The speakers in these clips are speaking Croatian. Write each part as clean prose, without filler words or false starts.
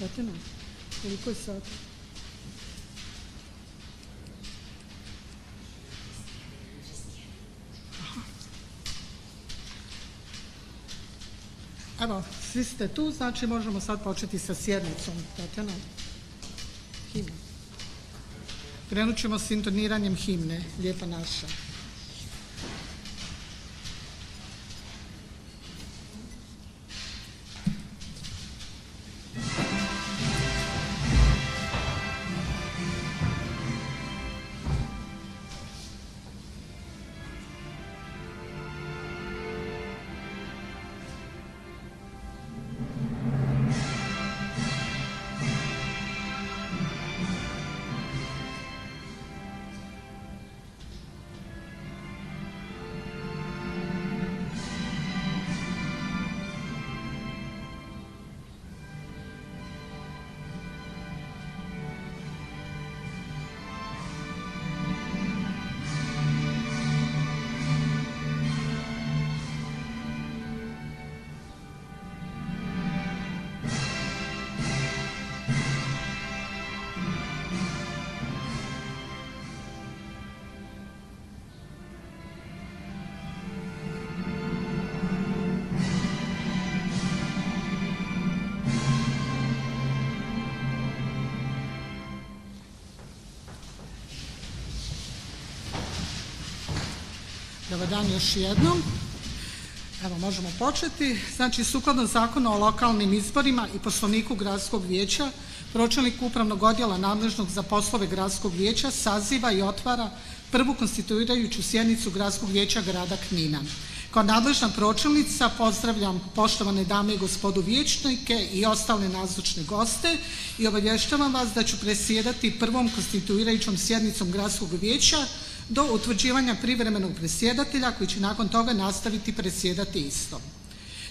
Tatjana, koliko je sad? Evo, svi ste tu, znači možemo sad početi sa sjednicom. Tatjana, himna. Krenut ćemo s intoniranjem himne, Lijepa naša. Dobar dan još jednom. Evo, možemo početi. Znači, sukladno Zakonu o lokalnim izborima i Poslovniku Gradskog vijeća, pročelnik Upravnog odjela nadležnog za poslove Gradskog vijeća saziva i otvara prvu konstituirajuću sjednicu Gradskog vijeća grada Knina. Kao nadležna pročelnica pozdravljam poštovane dame i gospodu vijećnike i ostale nazočne goste i obavještavam vas da ću predsjedati prvom konstituirajućom sjednicom Gradskog vijeća do utvrđivanja privremenog predsjedatelja koji će nakon toga nastaviti predsjedati istom.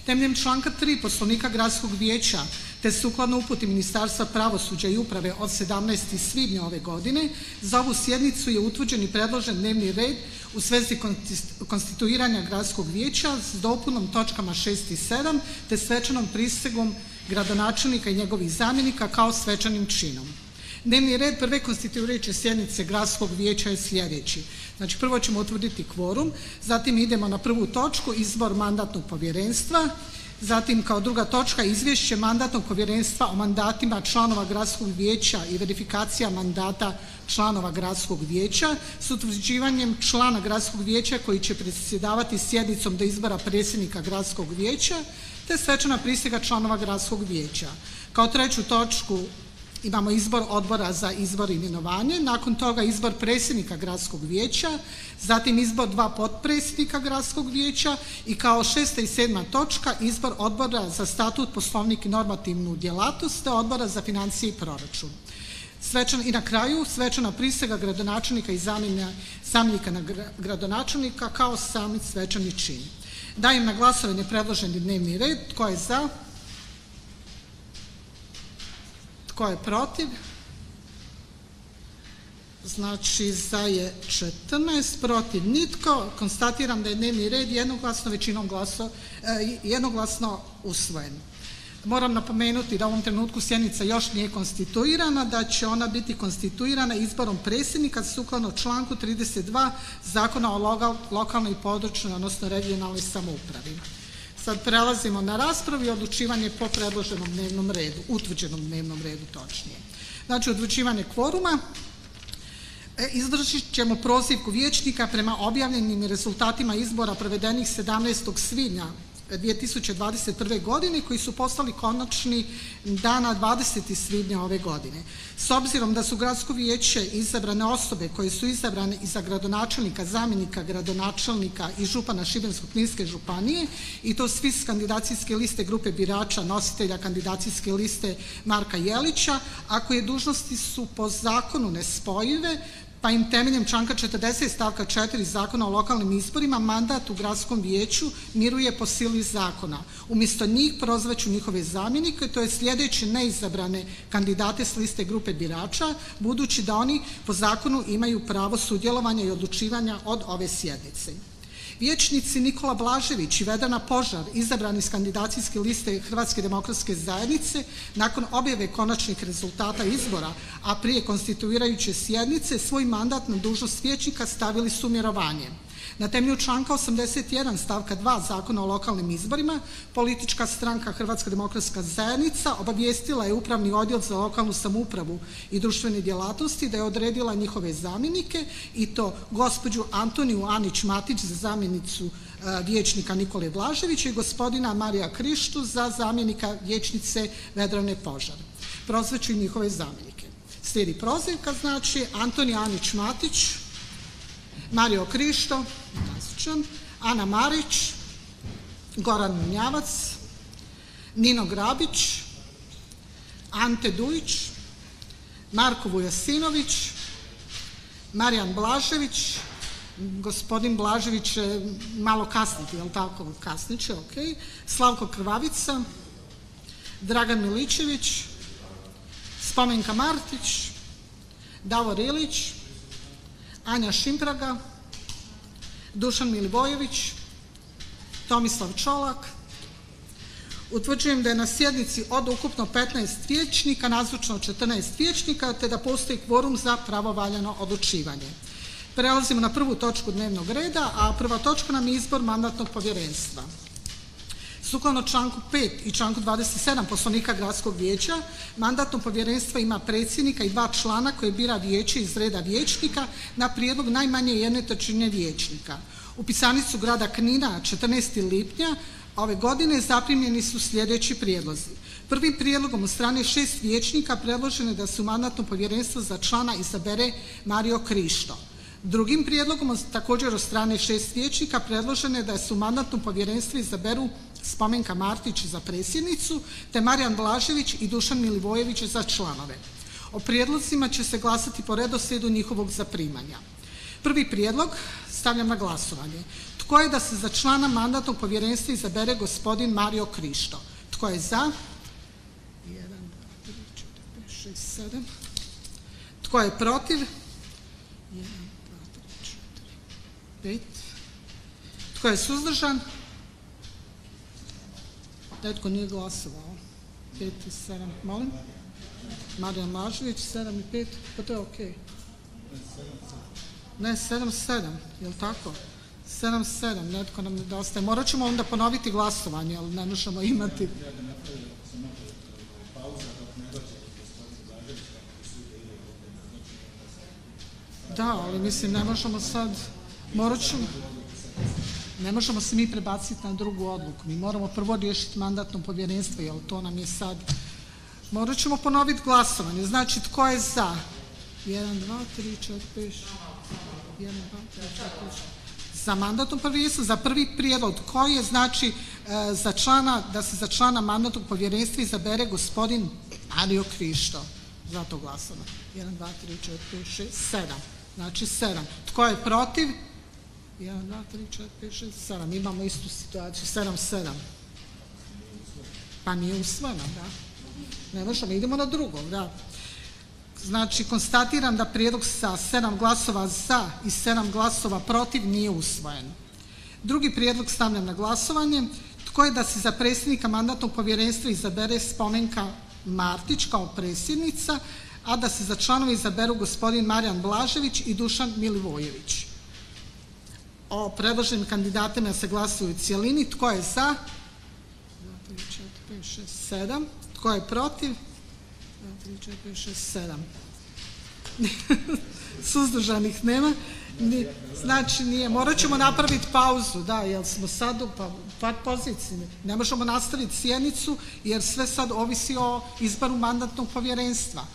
Temeljem članka 3 Poslovnika Gradskog vijeća te sukladno uputi Ministarstva pravosuđa i uprave od 17. svibnja ove godine za ovu sjednicu je utvrđen i predložen dnevni red u svezi konstituiranja Gradskog vijeća s dopunom točkama 6 i 7 te svečanom prisegom gradonačelnika i njegovih zamjenika kao svečanim činom. Dnevni red prve konstituirajuće sjednice Gradskog vijeća je sljedeći. Znači, prvo ćemo utvrditi kvorum, zatim idemo na prvu točku, izbor mandatnog povjerenstva, zatim kao druga točka izvješće mandatnog povjerenstva o mandatima članova Gradskog vijeća i verifikacija mandata članova Gradskog vijeća s utvrđivanjem člana Gradskog vijeća koji će predsjedavati sjednicom do izbora predsjednika Gradskog vijeća te svečana prisega članova Gradskog vijeća. Kao treću točku imamo izbor odbora za izbor i imenovanje, nakon toga izbor predsjednika Gradskog vijeća, zatim izbor 2 potpredsjednika Gradskog vijeća i kao 6. i 7. točka izbor odbora za statut, poslovnik i normativnu djelatnost te odbora za financije i proračun. I na kraju svečana prisega gradonačelnika i zamjenika gradonačelnika kao sami svečani čin. Dajem na glasovanje predloženi dnevni red. Tko je za? Tko je protiv? Znači, za je 14, protiv nitko. Konstatiram da je dnevni red jednoglasno većinom jednoglasno usvojen. Moram napomenuti da u ovom trenutku sjednica još nije konstituirana, da će ona biti konstituirana izborom predsjednika sukladno članku 32 Zakona o lokalnoj i područnoj, odnosno regionalnoj samoupravi. Sad prelazimo na raspravu i odlučivanje po predloženom dnevnom redu, utvrđenom dnevnom redu točnije. Znači, utvrđivanje kvoruma. Izvršit ćemo prozivku vijećnika prema objavljenim rezultatima izbora provedenih 17. svibnja 2021. godine koji su postali konačni dana 20. svibnja ove godine. S obzirom da su Gradsko vijeće izabrane osobe koje su izabrane i za gradonačelnika, zamjenika gradonačelnika i župana Šibensko-kninske županije i to svi s kandidacijske liste grupe birača nositelja kandidacijske liste Marka Jelića, a koje dužnosti su po zakonu nespojive, pa im temeljem članka 40 stavka 4 Zakona o lokalnim izborima mandat u Gradskom vijeću miruje po sili zakona. Umjesto njih prozvaću njihove zamjenike, to je sljedeće neizabrane kandidate s liste grupe birača, budući da oni po zakonu imaju pravo sudjelovanja i odlučivanja od ove sjednice. Vijećnici Nikola Blažević i Vedrana Požar izabrani s kandidacijske liste Hrvatske demokratske zajednice nakon objave konačnih rezultata izbora, a prije konstituirajuće sjednice svoj mandat na dužnost vijećnika stavili su u mirovanje. Na temelju članka 81. stavka 2 Zakona o lokalnim izborima politička stranka Hrvatska demokratska zajednica obavijestila je Upravni odjel za lokalnu samoupravu i društvene djelatnosti da je odredila njihove zamjenike i to gospođu Antoniju Anić-Matić za zamjenicu vijećnika Nikole Blaževića i gospodina Marija Krištu za zamjenika vijećnice Vedrane Požar. Prozvat ću njihove zamjenike. Slijedi prozivka, znači Antonija Anić-Matić, Mario Krišto, nazočan, Ana Marić, Goran Munjavac, Nino Grabić, Ante Dujić, Marko Vujasinović, Marijan Blažević, gospodin Blažević malo kasniti, jel tako, kasnit će, ok, Slavko Krvavica, Dragan Miličević, Spomenka Martić, Davor Ilić, Anja Šimpraga, Dušan Milivojević, Tomislav Čolak. Utvrđujem da je na sjednici od ukupno 15 vijećnika nazočno 14 vijećnika te da postoji kvorum za pravovaljano odlučivanje. Prelazimo na prvu točku dnevnog reda, a prva točka nam je izbor mandatnog povjerenstva. Sukladno članku 5 i članku 27 Poslovnika Gradskog vijeća, mandatno povjerenstvo ima predsjednika i 2 člana koje bira vijeće iz reda vijećnika na prijedlog najmanje 1/3 vijećnika. U pisanicu grada Knina 14. lipnja ove godine zaprimljeni su sljedeći prijedlozi. Prvim prijedlogom od strane 6 vijećnika predloženo je da se u mandatno povjerenstvo za člana izabere Mario Krišto. Drugim prijedlogom također od strane 6 vijećnika predloženo je da se u mandatno povjerenstvo izaberu Spomenka Martić za predsjednicu te Marijan Blažević i Dušan Milivojević za članove. O prijedlozima će se glasati po redoslijedu njihovog zaprimanja. Prvi prijedlog stavljam na glasovanje. Tko je da se za člana mandatnog povjerenstva izabere gospodin Mario Krišto? Tko je za? 1, 2, 3, 4, 5, 6, 7. Tko je protiv? 1, 2, 3, 4, 5. Tko je suzdržan? Netko nije glasovao. 5 i 7. Molim? Marijan Blažević, 7 i 5. Pa to je okej. Ne, 7-7. Je li tako? 7-7. Netko nam nedostaje. Morat ćemo onda ponoviti glasovanje, ali ne možemo imati. Da, ali mislim ne možemo sad. Ne možemo se mi prebaciti na drugu odluku. Mi moramo prvo riješiti mandatno povjerenstvo, jer to nam je sad. Morat ćemo ponoviti glasovanje. Znači, tko je za? 1, 2, 3, 4, 5, 1, 2, 3, 4, 5. Za mandatno povjerenstvo, za prvi prijedlog. Tko je, znači, za člana, da se za člana mandatnog povjerenstva izabere gospodin Mario Krišto? Za to glasovanje. 1, 2, 3, 4, 5, 6, 7. Znači, 7. Tko je protiv? 1, 2, 3, 4, 5, 6, 7. Imamo istu situaciju. 7-7. Pa nije usvojena, da. Ne možemo, idemo na drugog, da. Znači, konstatiram da prijedlog sa 7 glasova za i 7 glasova protiv nije usvojen. Drugi prijedlog stavljam na glasovanje. Tko je da se za predsjednika mandatnog povjerenstva izabere Spomenka Martić kao predsjednica, a da se za članove izaberu gospodin Marijan Blažević i Dušan Milivojević? O predloženim kandidatima se glasuje u cjelini. Tko je za? 2, 3, 4, 5, 6, 7. Tko je protiv? 2, 3, 4, 5, 6, 7. Suzdržanih nema. Znači nije. Morat ćemo napraviti pauzu, da, jer smo sad u par poziciji. Ne možemo nastaviti sjednicu jer sve sad ovisi o izboru mandatnog povjerenstva.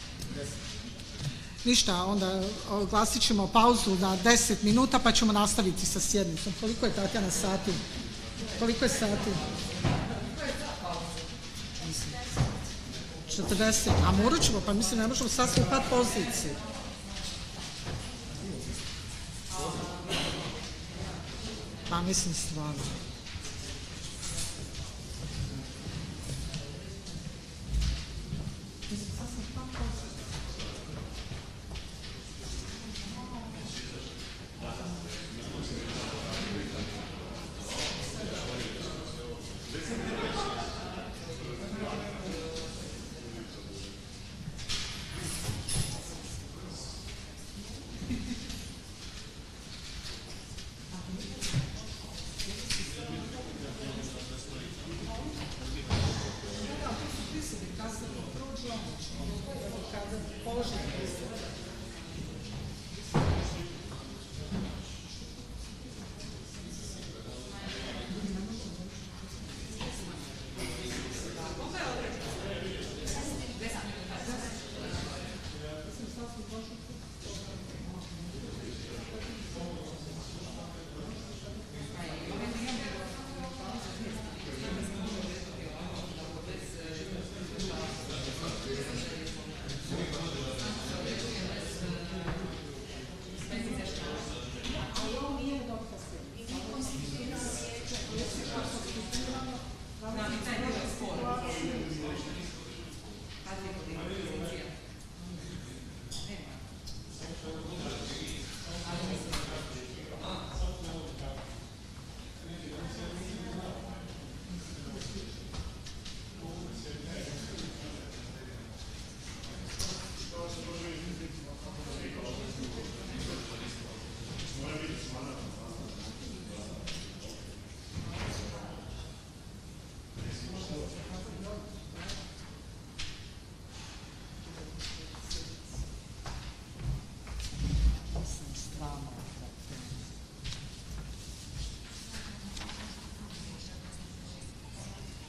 Ništa, onda glasit ćemo pauzu na 10 minuta pa ćemo nastaviti sa sjednicom. Koliko je Tatjana sati? Koliko je sati? 40. A morat ćemo, pa mislim ne možemo sad u par poziciji. Pa mislim stvarno.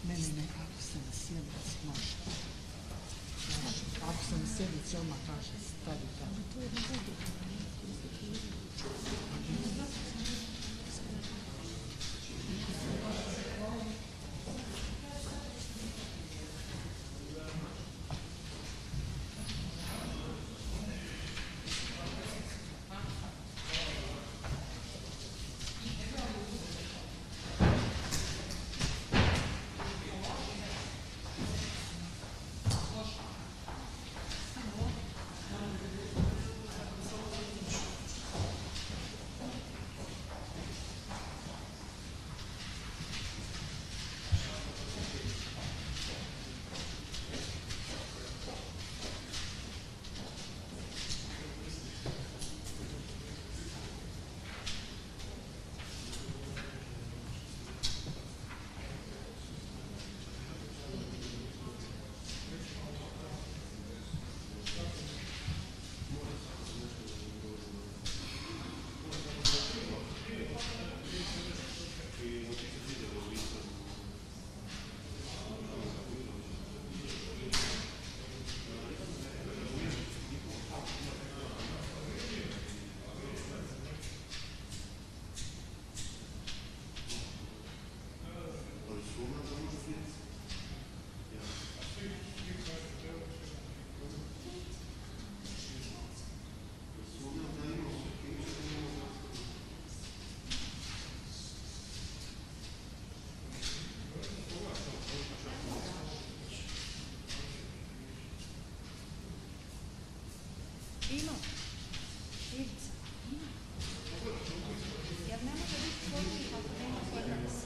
Ne, ako se na sjednici može. Ako se na sjednici odmah kaže stavi tako. Ima. Ivica. Ima. Jer ne može biti formalno ako nema kod nas.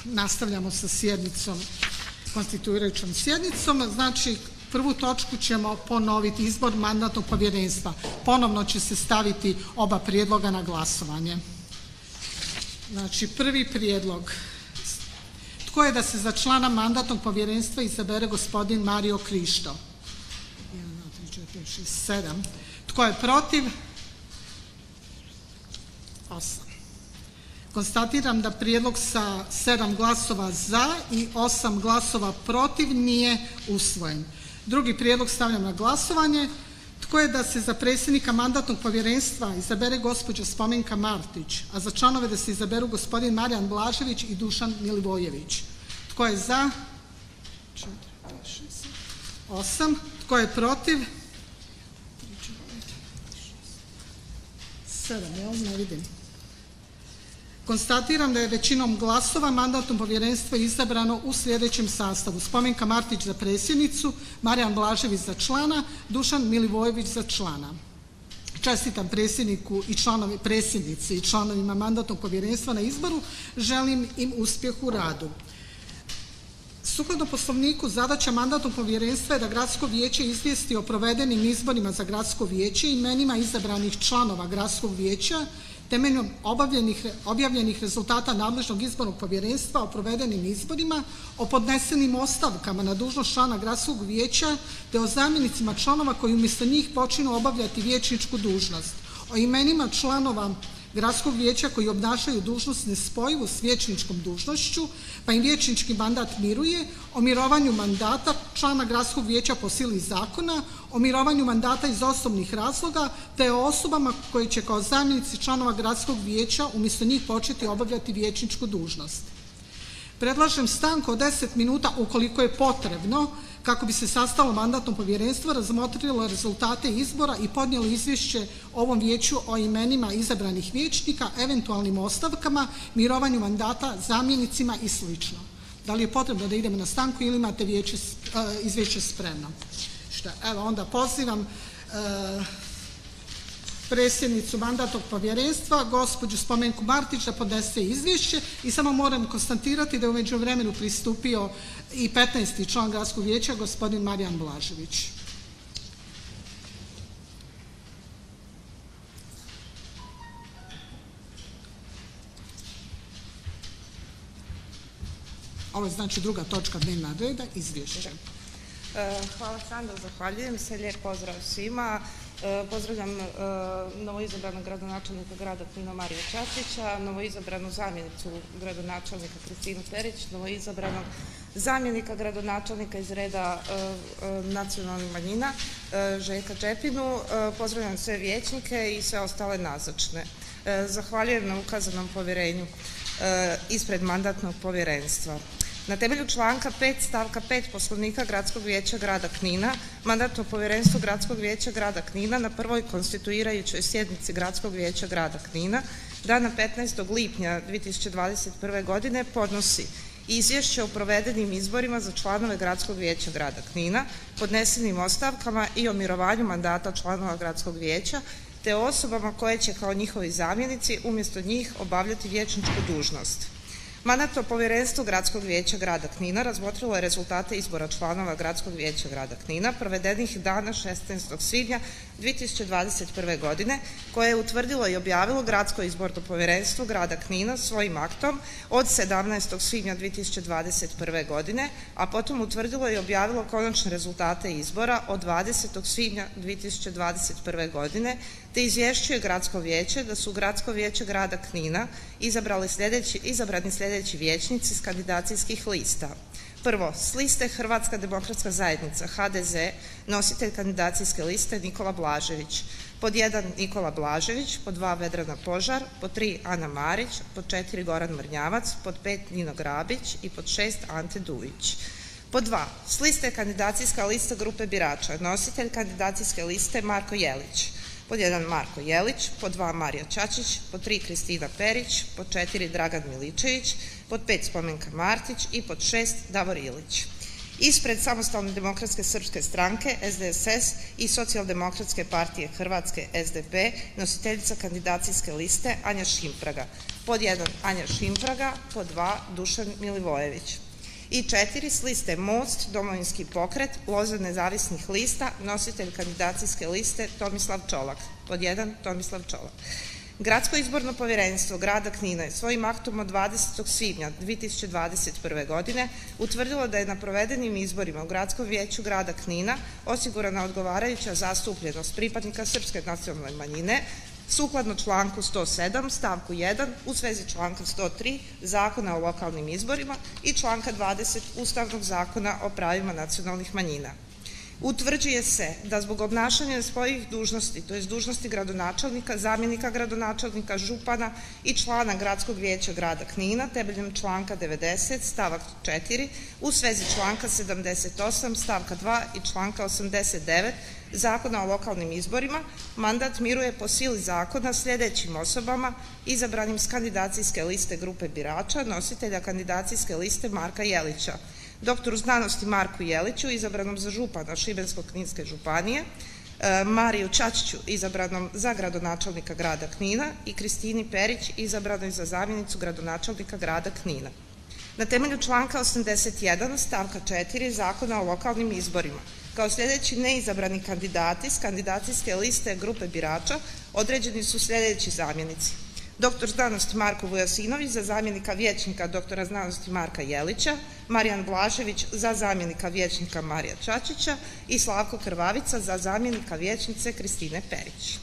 nastavljamo sa sjednicom, konstituirajućom sjednicom. Znači, prvu točku ćemo ponoviti, izbor mandatnog povjerenstva. Ponovno će se staviti oba prijedloga na glasovanje. Znači, prvi prijedlog. Tko je da se za člana mandatnog povjerenstva izabere gospodin Mario Krišto? 1, 2, 3, 4, 5, 6, 7. Tko je protiv? 8. Konstatiram da prijedlog sa 7 glasova za i 8 glasova protiv nije usvojen. Drugi prijedlog stavljam na glasovanje. Tko je da se za predsjednika mandatnog povjerenstva izabere gospođa Spomenka Martić, a za članove da se izaberu gospodin Marijan Blažević i Dušan Milivojević? Tko je za? 4, 5, 6, 8. Tko je protiv? 7, jel? Ne vidim. Konstatiram da je većinom glasova mandatno povjerenstvo izabrano u sljedećem sastavu: Spomenka Martić za predsjednicu, Marijan Blažević za člana, Dušan Milivojević za člana. Čestitam predsjedniku i predsjednici i članovima mandatnog povjerenstva na izboru, želim im uspjeh u radu. Sukladno Poslovniku, zadaća mandatnog povjerenstva je da Gradsko vijeće izvijesti o provedenim izborima za Gradsko vijeće, imenima izabranih članova Gradskog vijeća, temeljem objavljenih rezultata nadležnog izbornog povjerenstva o provedenim izborima, o podnesenim ostavkama na dužnost člana Gradskog vijeća te o zamjenicima članova koji umjesto njih počinu obavljati vijećničku dužnost, o imenima članova Gradskog vijeća koji obnašaju dužnost nespojivu s vijećničkom dužnošću pa im vijećnički mandat miruje, o mirovanju mandata člana Gradskog vijeća po sili zakona, o mirovanju mandata iz osobnih razloga te o osobama koji će kao zamjenici članova Gradskog vijeća umjesto njih početi obavljati vijećničku dužnost. Predlažem stanku od 10 minuta ukoliko je potrebno kako bi se sastalo mandatno povjerenstvo, razmotrilo rezultate izbora i podnijelo izvješće ovom vijeću o imenima izabranih vijećnika, eventualnim ostavkama, mirovanju mandata, zamjenicima i sl. Da li je potrebno da idemo na stanku ili imate izvješće spremno? Evo onda pozivam predsjednicu mandatnog povjerenstva, gospođu Spomenku Martić, da podnese izvješće i samo moram konstatirati da je u međuvremenu pristupio i 15. član Gradskog vijeća, gospodin Marijan Blažević. Ovo je znači druga točka dnevnog reda, izvješće. Hvala Sandra, zahvaljujem se, lijep pozdrav svima. Pozdravljam novoizabranog gradonačelnika grada Knina Marija Čačića, novoizabranu zamjenicu gradonačelnika Kristinu Perić, novoizabranog zamjenika gradonačelnika iz reda nacionalnih manjina Željka Čepinu. Pozdravljam sve vijećnike i sve ostale nazočne. Zahvaljujem na ukazanom povjerenju ispred mandatnog povjerenstva. Na temelju članka 5 stavka 5 Poslovnika Gradskog vijeća grada Knina, mandatno povjerenstvo Gradskog vijeća grada Knina na prvoj konstituirajućoj sjednici Gradskog vijeća grada Knina dana 15. lipnja 2021. godine podnosi izvješće o provedenim izborima za članove Gradskog vijeća grada Knina, podnesenim ostavkama i o mirovanju mandata članova Gradskog vijeća te o osobama koje će kao njihovi zamjenici umjesto njih obavljati vijećničku dužnost. Mandatno povjerenstvo Gradskog vijeća grada Knina razmotrilo je rezultate izbora članova Gradskog vijeća grada Knina provedenih dana 16. svibnja 2021. godine koje je utvrdilo i objavilo Gradsko izborno povjerenstvo grada Knina svojim aktom od 17. svibnja 2021. godine, a potom utvrdilo i objavilo konačne rezultate izbora od 20. svibnja 2021. godine te izvješćuje Gradsko vijeće da su u Gradsko vijeće grada Knina izabrani sljedeći vijećnici s kandidacijskih lista. Prvo, s liste Hrvatska demokratska zajednica, HDZ, nositelj kandidacijske liste Nikola Blažević. Pod 1 Nikola Blažević, pod 2 Vedrana Požar, pod 3 Ana Marić, pod 4 Goran Mrnjavac, pod 5 Nino Grabić i pod 6 Ante Dujić. Pod 2, s liste kandidacijska lista grupe birača, nositelj kandidacijske liste Marko Jelić. Pod 1 Marko Jelić, pod 2 Marija Čačić, pod 3 Kristina Perić, pod 4 Dragan Miličević, pod 5 Spomenka Martić i pod 6 Davor Ilić. Ispred Samostalne demokratske srpske stranke SDSS i Socijaldemokratske partije Hrvatske SDP nositeljica kandidacijske liste Anja Šimpraga. Pod 1 Anja Šimpraga, pod 2 Dušan Milivojević. I 4 s liste Most, Domovinski pokret, Loza nezavisnih lista, nositelj kandidacijske liste Tomislav Čolak. Pod 1 Tomislav Čolak. Gradsko izborno povjerenstvo grada Knina je svojim aktom od 20. svibnja 2021. godine utvrdilo da je na provedenim izborima u Gradskom vijeću grada Knina osigurana odgovarajuća zastupljenost pripadnika srpske nacionalne manjine sukladno članku 107 stavku 1 u svezi članka 103 Zakona o lokalnim izborima i članka 20 Ustavnog zakona o pravima nacionalnih manjina. Utvrđuje se da zbog obnašanja svojih dužnosti, to jest dužnosti gradonačelnika, zamjenika gradonačelnika, župana i člana Gradskog vijeća grada Knina temeljem članka 90 stavak 4 u svezi članka 78 stavka 2 i članka 89 Zakona o lokalnim izborima, mandat miruje po sili zakona sljedećim osobama izabranim s kandidacijske liste grupe birača nositelja kandidacijske liste Marka Jelića, doktoru znanosti Marku Jeliću, izabranom za župana Šibensko-kninske županije, Mariju Čačiću, izabranom za gradonačelnika grada Knina i Kristini Perić, izabranoj za zamjenicu gradonačelnika grada Knina. Na temelju članka 81 stavka 4 Zakona o lokalnim izborima, kao sljedeći neizabrani kandidati s kandidacijske liste grupe birača određeni su sljedeći zamjenici. Doktor znanosti Marko Vujasinović za zamjenika vijećnika doktora znanosti Marka Jelića, Marijan Blažević za zamjenika vijećnika Marija Čačića i Slavko Krvavica za zamjenika vijećnice Kristine Perić.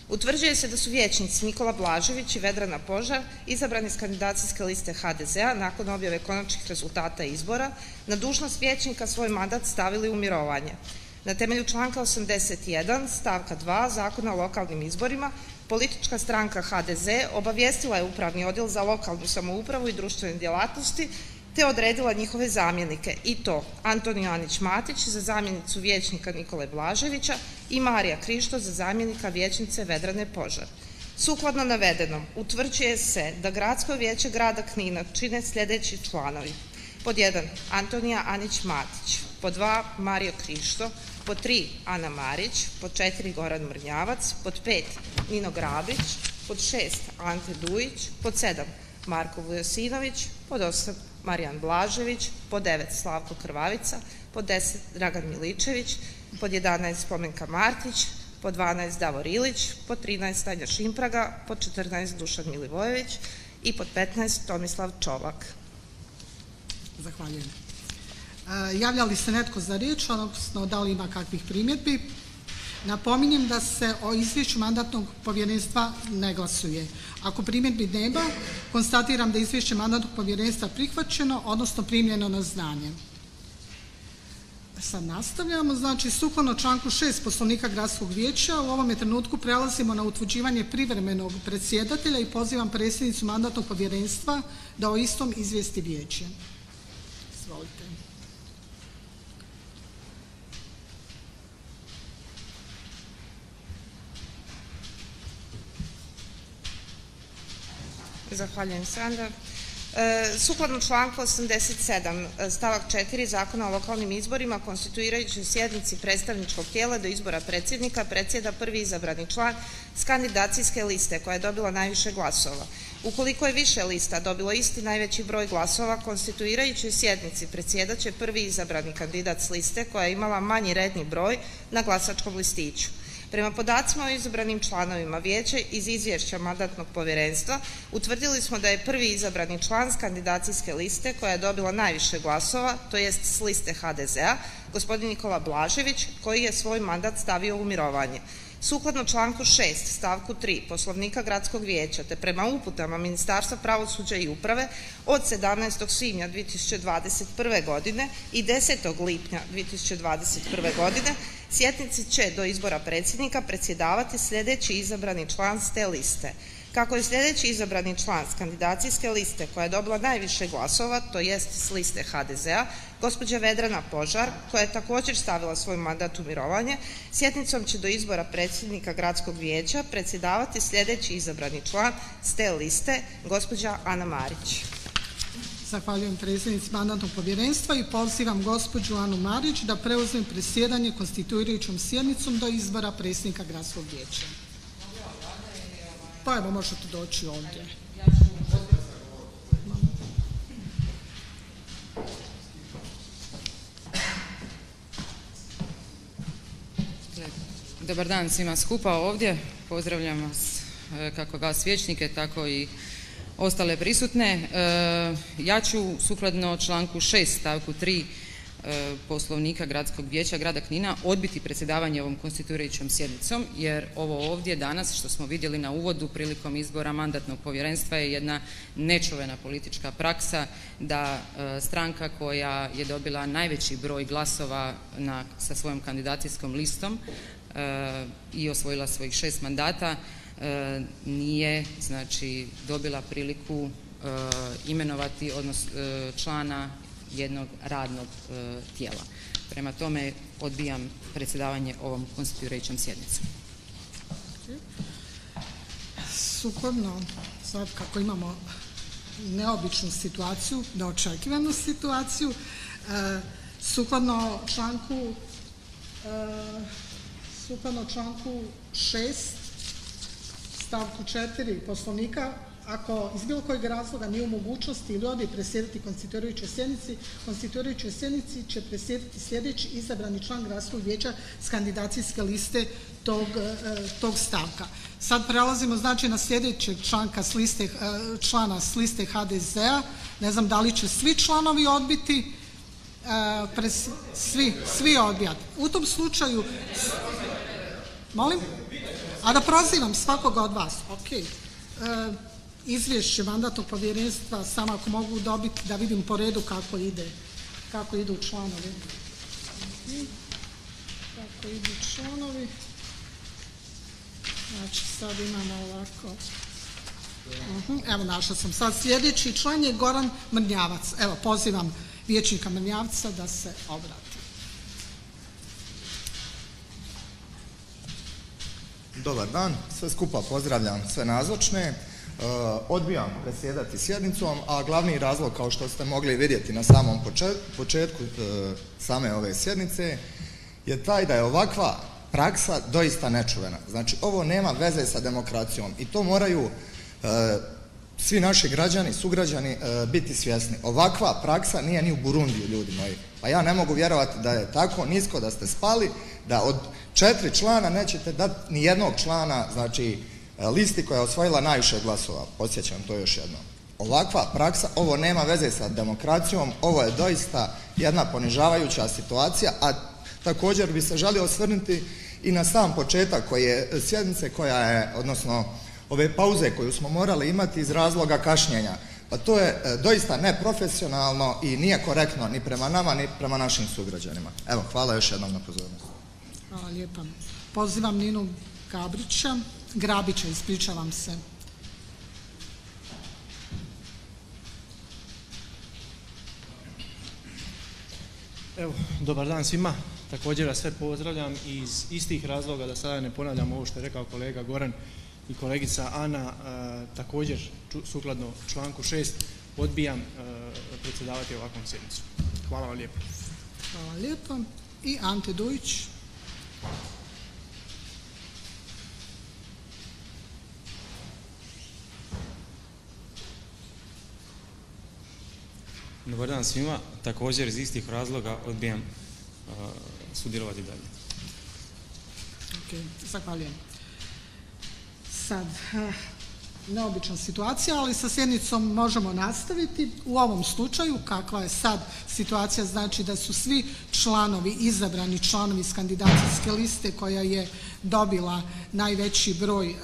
Utvrđuje se da su vijećnici Nikola Blažević i Vedrana Požar izabrani s kandidacijske liste HDZ-a nakon objave konačnih rezultata izbora na dužnost vijećnika svoj mandat stavili u mirovanje. Na temelju članka 81 stavka 2 Zakona o lokalnim izborima politička stranka HDZ obavijestila je Upravni odjel za lokalnu samoupravu i društvene djelatnosti te odredila njihove zamjenike i to Antoniju Anić-Matić za zamjenicu vijećnika Nikole Blaževića i Marija Krišto za zamjenika vijećnice Vedrane Požar. Sukladno navedenom, utvrđuje se da Gradsko vijeće grada Knina čine sljedeći članovi. Pod 1 Antonija Anić-Matić, pod 2 Mario Krišto, pod 3 Ana Marić, pod 4 Goran Mrnjavac, pod 5 Nino Grabić, pod 6 Ante Dujić, pod 7 Marko Vujasinović, pod 8 Marijan Blažević, pod 9 Slavko Krvavica, pod 10 Dragan Miličević, pod 11 Spomenka Martić, pod 12 Davor Ilić, pod 13 Anja Šimpraga, pod 14 Dušan Milivojević i pod 15 Tomislav Čolak. Zahvaljujem. Javlja li se netko za riječ, odnosno da li ima kakvih primjedbi? Napominjem da se o izvješću mandatnog povjerenstva ne glasuje. Ako primjedbi nema, konstatiram da je izvješće mandatnog povjerenstva prihvaćeno, odnosno primljeno na znanje. Sad nastavljamo, znači sukladno članku 6 Poslovnika Gradskog vijeća u ovome trenutku prelazimo na utvrđivanje privremenog predsjedatelja i pozivam predsjednicu mandatnog povjerenstva da o istom izvijesti vijeće. Izvolite. Zahvaljujem, Sandra. Sukladno članku 87 stavak 4 Zakona o lokalnim izborima konstituirajući sjednici predstavničkog tijela do izbora predsjednika predsjeda prvi izabrani član s kandidacijske liste koja je dobila najviše glasova. Ukoliko je više lista dobilo isti najveći broj glasova, konstituirajućoj sjednici predsjedat će prvi izabrani kandidat s liste koja je imala manji redni broj na glasačkom listiću. Prema podacima o izabranim članovima vijeća iz izvješća mandatnog povjerenstva utvrdili smo da je prvi izabrani član s kandidacijske liste koja je dobila najviše glasova, to jest s liste HDZ-a, gospodin Nikola Blažević, koji je svoj mandat stavio u mirovanje. Sukladno članku 6 stavku 3 Poslovnika Gradskog vijeća te prema uputama Ministarstva pravosuđa i uprave od 17. svibnja 2021. godine i 10. lipnja 2021. godine sjednici će do izbora predsjednika predsjedavati sljedeći izabrani član s te liste. Kako je sljedeći izabrani član s kandidacijske liste koja je dobila najviše glasova, to jest s liste HDZ-a, gospođa Vedrana Požar, koja je također stavila svoj mandat u mirovanje, sjednicom će do izbora predsjednika Gradskog vijeća predsjedavati sljedeći izabrani član s te liste, gospođa Ana Marić. Zahvaljujem predsjednici Mandatnog povjerenstva i pozivam gospođu Anu Marić da preuzme predsjedanje konstituirajućom sjednicom do izbora predsjednika gradskog vijeća. Pa evo, možete doći ovdje. Dobar dan svima skupa ovdje. Pozdravljam vas, kako vas vijećnike, tako i ostale prisutne. Ja ću sukladno članku 6 stavku 3 Poslovnika Gradskog vijeća grada Knina odbiti predsjedavanje ovom konstituirajućom sjednicom, jer ovo ovdje danas što smo vidjeli na uvodu prilikom izbora mandatnog povjerenstva je jedna nečuvena politička praksa da stranka koja je dobila najveći broj glasova sa svojom kandidacijskom listom i osvojila svojih 6 mandata nije znači dobila priliku imenovati člana jednog radnog tijela. Prema tome odbijam predsjedavanje ovom konstituirajućom sjednicom. Sukladno, sad kako imamo neobičnu situaciju, neočekivanu situaciju, sukladno članku 6 stavku 4 Poslovnika, ako iz bilo kojeg razloga nije u mogućnosti ili odbije predsjedati konstituirajućoj sjednici će predsjedati sljedeći izabrani član gradskog vijeća s kandidacijske liste tog stavka. Sad prelazimo znači na sljedećeg člana s liste HDZ-a. Ne znam da li će svi članovi odbiti. Svi odbijati. U tom slučaju... Molim? A da prozivam svakoga od vas. Ok. Izvješće mandatnog povjerenstva samo ako mogu dobiti da vidim po redu kako idu članovi. Kako idu članovi. Znači sad imamo ovako. Evo našla sam sad. Sljedeći član je Goran Mrnjavac. Evo pozivam vijećnika Mrnjavca da se obrati. Dobar dan, sve skupa pozdravljam sve nazočne. Odbijam predsjedati sjednicom, a glavni razlog, kao što ste mogli vidjeti na samom početku same ove sjednice, je taj da je ovakva praksa doista nečuvena. Znači, ovo nema veze sa demokracijom i to moraju svi naši građani, sugrađani biti svjesni. Ovakva praksa nije ni u Burundiju, ljudi moji. Pa ja ne mogu vjerovati da je tako nisko da ste spali, da od 4 člana nećete dati ni jednog člana, znači, listi koja je osvojila najviše glasova. Podsjećam to još jednom. Ovakva praksa, ovo nema veze sa demokracijom, ovo je doista jedna ponižavajuća situacija, a također bi se želio osvrnuti i na sam početak sjednice koja je, odnosno ove pauze koju smo morali imati iz razloga kašnjenja. Pa to je doista neprofesionalno i nije korektno ni prema nama, ni prema našim sugrađanima. Evo, hvala još jednom na pozornost. Hvala lijepa. Pozivam Ninu Grabića, ispričavam se. Evo, dobar dan svima. Također vas sve pozdravljam iz istih razloga, da sada ne ponavljam ovo što je rekao kolega Goran i kolegica Ana. Također, sukladno članku 6, odbijam predsjedavati ovakvom sjednicom. Hvala vam lijepo. Hvala lijepo. I Ante Dujić. Dobar dan svima. Također iz istih razloga odbijam sudjelovati dalje. Ok, zahvaljujem. Sad, neobična situacija, ali sa sjednicom možemo nastaviti. U ovom slučaju, kakva je sad situacija, znači da su svi članovi, izabrani članovi s kandidacijske liste koja je dobila najveći broj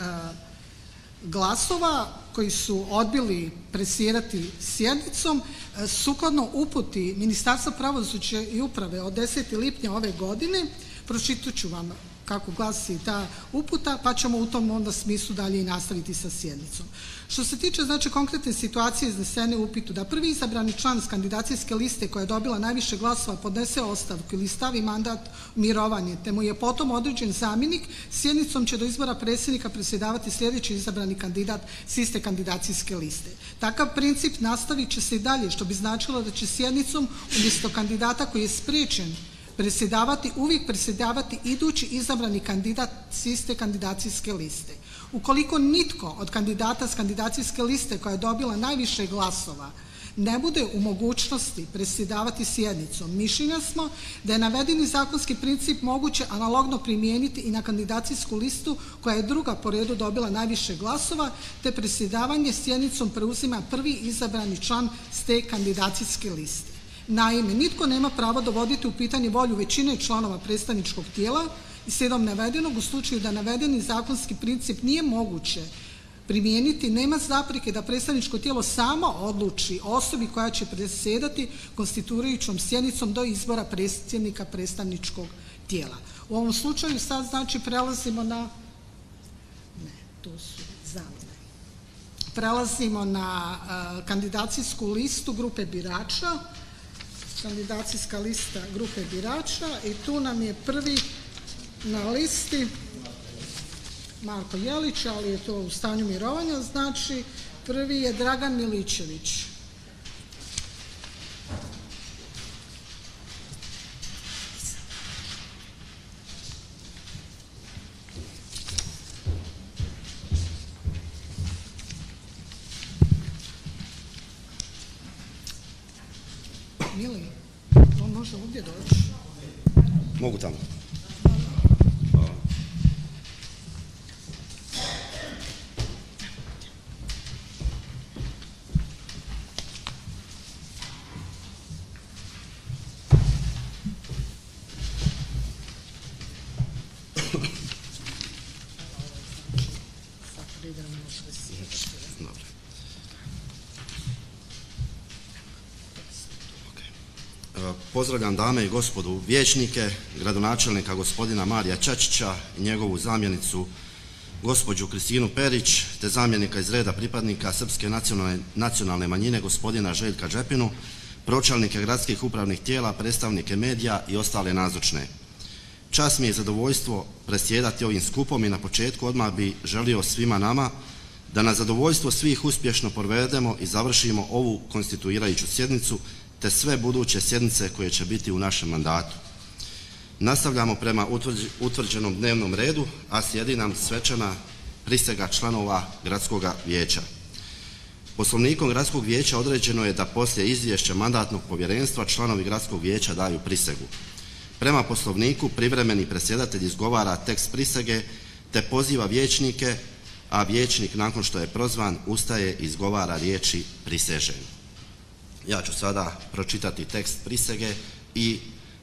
glasova, koji su odbili predsjedati sjednicom, sukladno uputi Ministarstva pravosuđa i uprave od 10. lipnja ove godine, pročitat ću vam kako glasi ta uputa, pa ćemo u tom onda smislu dalje i nastaviti sa sjednicom. Što se tiče znači konkretne situacije iznesene u upitu da prvi izabrani član s kandidacijske liste koja je dobila najviše glasova podnese ostavku ili stavi mandat u mirovanje te mu je potom određen zamjenik, sjednicom će do izbora predsjednika predsjedavati sljedeći izabrani kandidat s iste kandidacijske liste. Takav princip nastavit će se i dalje, što bi značilo da će sjednicom umjesto kandidata koji je spriječen uvijek predsjedavati idući izabrani kandidat s iste kandidacijske liste. Ukoliko nitko od kandidata s kandidacijske liste koja je dobila najviše glasova ne bude u mogućnosti predsjedavati sjednicom, mišljenja smo da je navedeni zakonski princip moguće analogno primijeniti i na kandidacijsku listu koja je druga po redu dobila najviše glasova, te predsjedavanje sjednicom preuzima prvi izabrani član s te kandidacijske liste. Naime, nitko nema pravo dovoditi u pitanje volju većine članova predstavničkog tijela i slijedom navedenog u slučaju da navedeni zakonski princip nije moguće primijeniti, nema zapreke da predstavničko tijelo samo odluči o osobi koja će predsjedati konstituirajućom sjednicom do izbora predsjednika predstavničkog tijela. U ovom slučaju sad znači prelazimo na kandidacijsku listu grupe birača. Kandidacijska lista grupe birača i tu nam je prvi na listi Marko Jelić, ali je to u stanju mirovanja, znači prvi je Dragan Miličević. Mili, on može ovdje doći. Mogu tamo. Pozdravljam dame i gospodu vijećnike, gradonačelnika gospodina Marija Čačića i njegovu zamjenicu gospođu Kristinu Perić, te zamjenika iz reda pripadnika Srpske nacionalne manjine gospodina Željka Džepinu, pročelnike gradskih upravnih tijela, predstavnike medija i ostale nazočne. Čast mi je zadovoljstvo predsjedati ovim skupom i na početku odmah bi želio svima nama da na zadovoljstvo svih uspješno provedemo i završimo ovu konstituirajuću sjednicu te sve buduće sjednice koje će biti u našem mandatu. Nastavljamo prema utvrđenom dnevnom redu, a slijedi nam svečana prisega članova Gradskog vijeća. Poslovnikom Gradskog vijeća određeno je da poslije izvješća mandatnog povjerenstva članovi Gradskog vijeća daju prisegu. Prema Poslovniku privremeni predsjedatelj izgovara tekst prisege te poziva vijećnike, a vijećnik nakon što je prozvan ustaje i izgovara riječi prisežem. Ja ću sada pročitati tekst prisege i